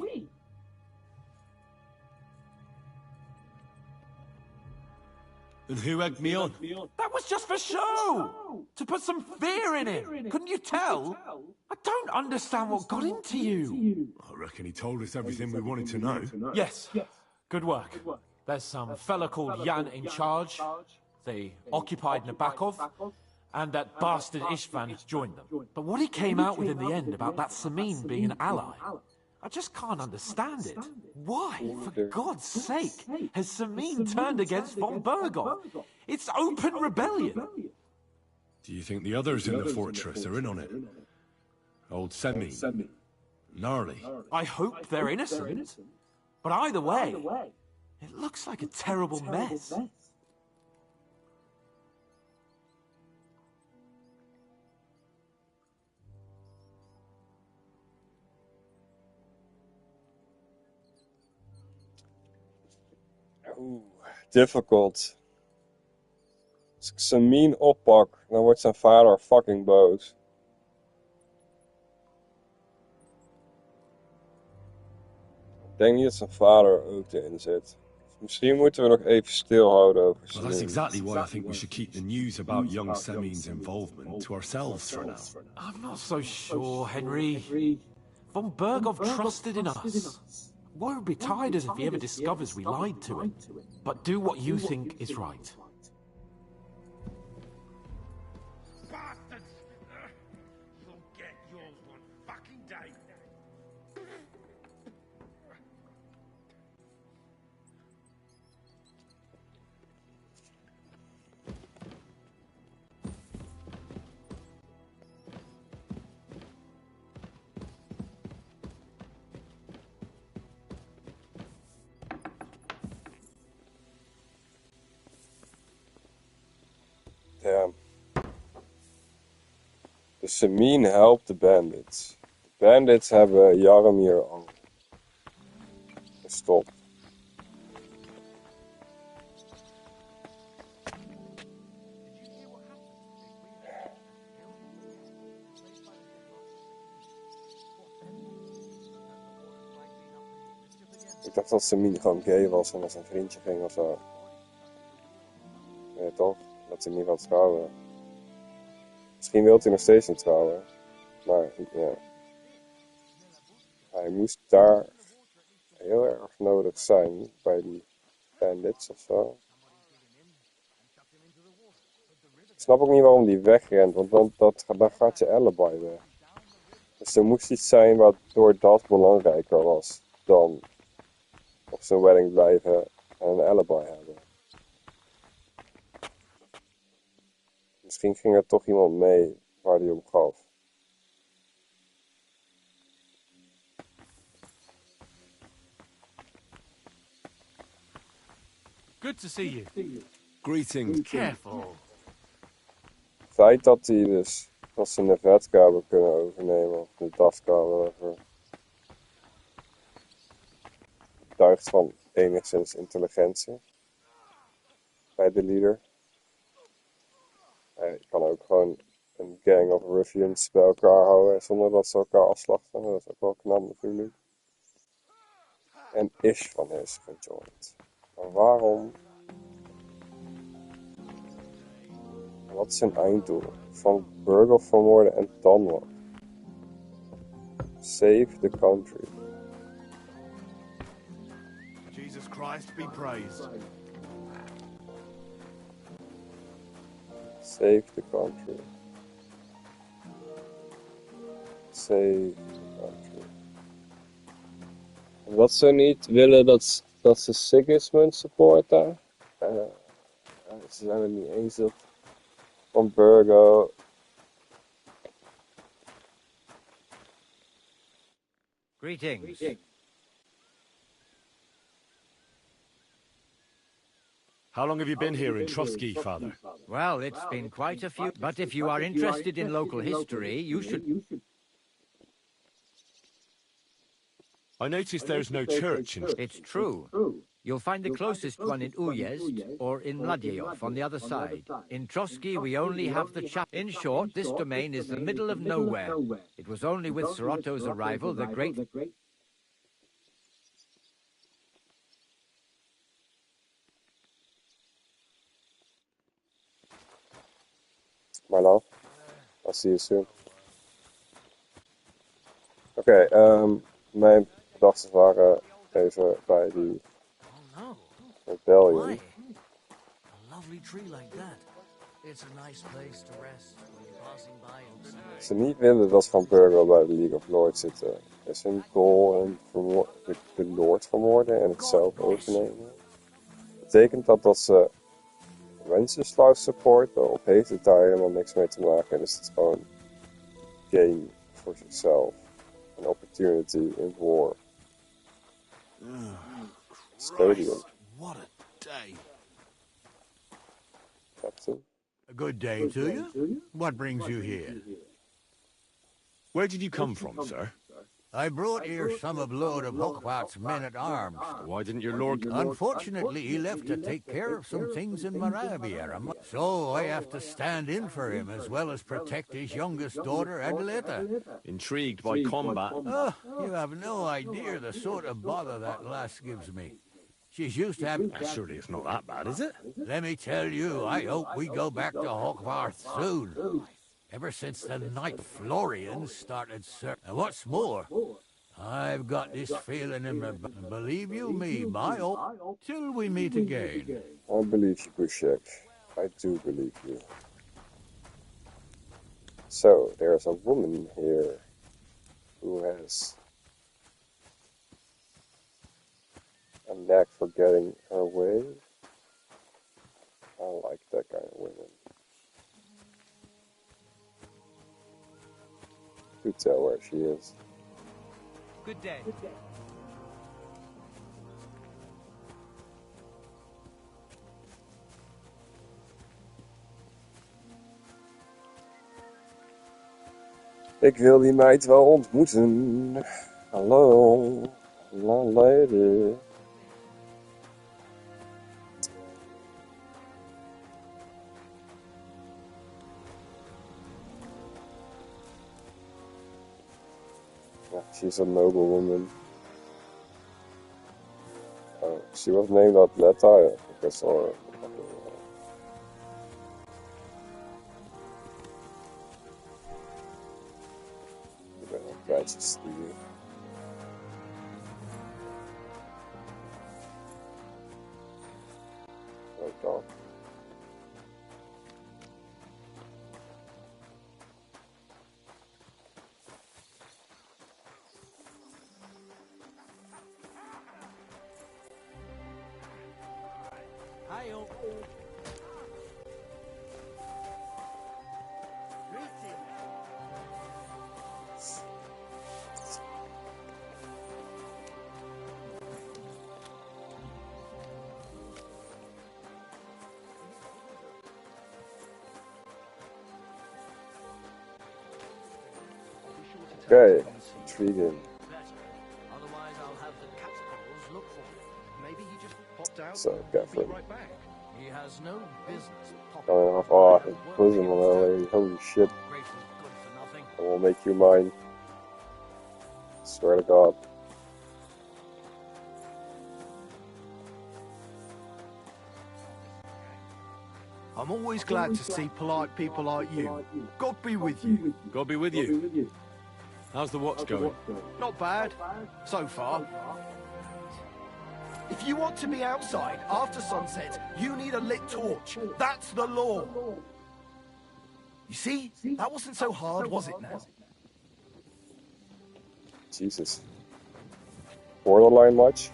And who egged me on? That was just for show! To put some fear in him! Couldn't you tell? I don't understand what got into you. I reckon he told us everything we wanted to know. Yes. Good work. There's some fella called Jan in charge. They occupied Nabakov, and that bastard Istvan joined them. But what he came out with in the end about that Samin being an ally, I just can't understand it. Why, for God's sake, has Samin turned against von Berghoff? It's open rebellion. Do you think the others in the fortress are in on it? Old Semi? Gnarly? I hope they're innocent. But either way, it looks like a terrible mess. Oeh, difficult. Als ik Samin oppak, dan wordt zijn vader fucking boos. Ik denk niet dat zijn vader ook erin zit. Misschien moeten we nog even stilhouden over Well, Samin. that's exactly why I think we should keep the news about young Semin's involvement to ourselves for now. I'm not so sure, Henry. Von Berghoff trusted in us. Why would be tired as if he ever discovers we lied to him? But do what you think is right. Bastards! You'll get yours one fucking day. Damn. De Samin helpt de bandits. De bandits hebben Jaromir al gestopt. Ik dacht dat Samin gewoon gay was en als een vriendje ging of zo. Nee, toch? Dat hij niet wil trouwen. Misschien wil hij nog steeds niet trouwen. Maar ja. Hij moest daar heel erg nodig zijn bij die bandits of zo. Ik snap ook niet waarom die wegrent, want dan gaat je alibi weg. Dus er moest iets zijn waardoor dat belangrijker was dan op zijn wedding blijven en een alibi hebben. Misschien ging er toch iemand mee waar hij om gaf. Good to see you. Greetings. Careful. Het feit dat hij dus dat ze een vetkamer kunnen overnemen of een daskamer getuigt van enigszins intelligentie bij de leader. Je kan ook gewoon een gang of ruffians bij elkaar houden zonder dat ze elkaar afslachten. Dat is ook wel knap natuurlijk. En Ish van is gejoind. Maar waarom? Wat is zijn einddoel? Van Burgle vermoorden en dan wat? Save the country. Jesus Christ be praised. Save the country. Save the country. En wat ze niet willen dat ze Sigismund supporten. Ze zijn het niet eens dat van Burgo. Greetings. How long have you been here in Trotsky, Father? Well, it's been quite a few, but if you are interested in local history, you should... I noticed there's no church in... It's true. You'll find the closest one in Uyezd or in Mladyeyov on the other side. In Trotsky, we only have the chapel. In short, this domain is the middle of nowhere. It was only with Sorotto's arrival the great... My love, I'll see you soon. Oké, mijn gedachten waren even bij die rebellion. A lovely tree like that. It's a nice place to rest when you're passing by and Ze niet willen dat Van Burgo bij de League of Lords zitten. Is hun goal de Lord vermoorden en het zelf overnemen? Betekent dat ze Wenceslas supporten of heeft het daar helemaal niks mee te maken? Is het gewoon game voor zichzelf? An opportunity in war. Stadium. What a day. Captain. A good day to you. What brings you here? Where did you come from, sir? I brought here some of Lord of Hochwart's men-at-arms. Why didn't your lord... Unfortunately, he left to take care of some things in Moravia, so I have to stand in for him as well as protect his youngest daughter, Adelita. Intrigued by combat? Oh, you have no idea the sort of bother that lass gives me. She's used to having... Surely it's not that bad, is it? Let me tell you, I hope we go back to Hochwart soon. Ever since the night Florian started, sir. And what's more, I've got this feeling in my... Believe you me, my old... Till we meet again. I believe you, Bushek. I do believe you. So, there's a woman here who has a knack for getting her way. I like that kind of women. You tell where she is. Good day. Ik wil die meid wel ontmoeten. Hallo, lady. She's a noble woman. She was named Atleta, I think I saw her. Ik ben een tijdje sturen. Ook dan. Okay, intriguing. Otherwise, I'll have the cat's paws look for him. Maybe he just popped out. So, Catherine. Right back. He has no business popping Kan up off and in working prison in already. Holy shit. grateful good for nothing. I will make you mine. Swear to God. I'm always glad to see polite people like you. God be with you. God be with you. How's the watch going? Not bad, so far. If you want to be outside after sunset, you need a lit torch. That's the law. You see? That wasn't so hard, was it now? Jesus. Borderline much?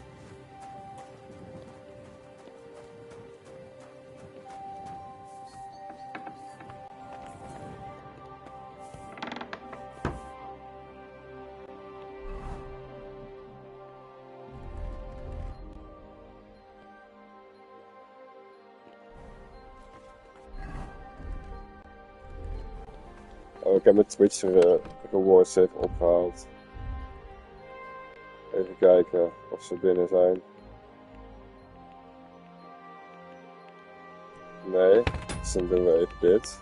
Oh, ik heb mijn Twitch rewards even opgehaald. Even kijken of ze binnen zijn. Nee, dus dan doen we even dit.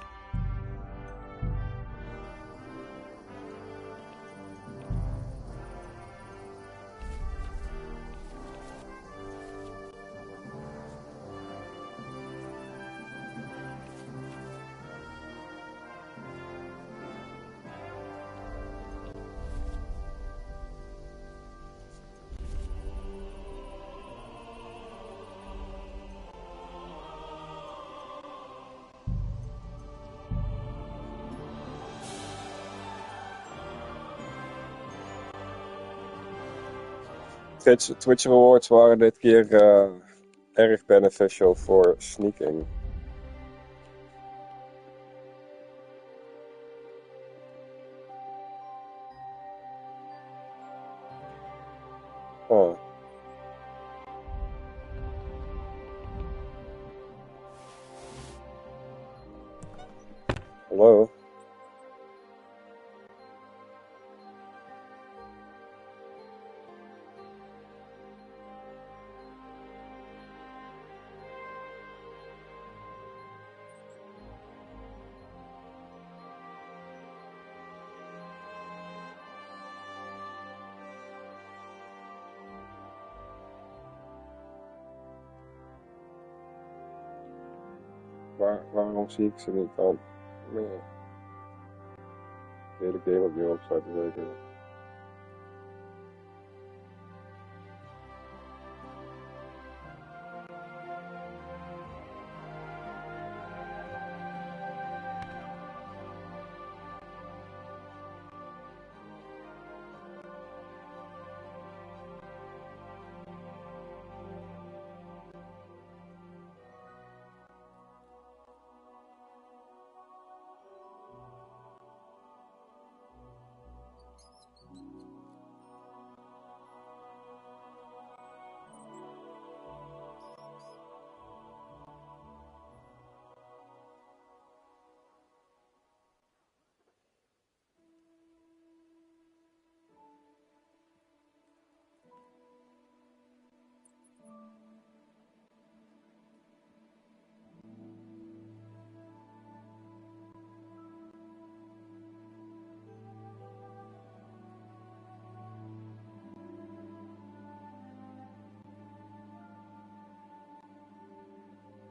Twitch rewards waren dit keer erg beneficial voor sneaking. Oh. Hallo? Waarom zie ik ze niet dan? Nee. De hele game opnieuw opstarten zeker.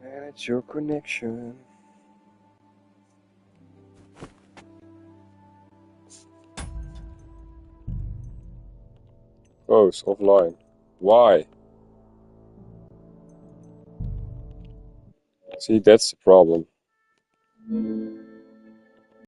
Manage your connection. Oh, it's offline. Why? See, that's the problem.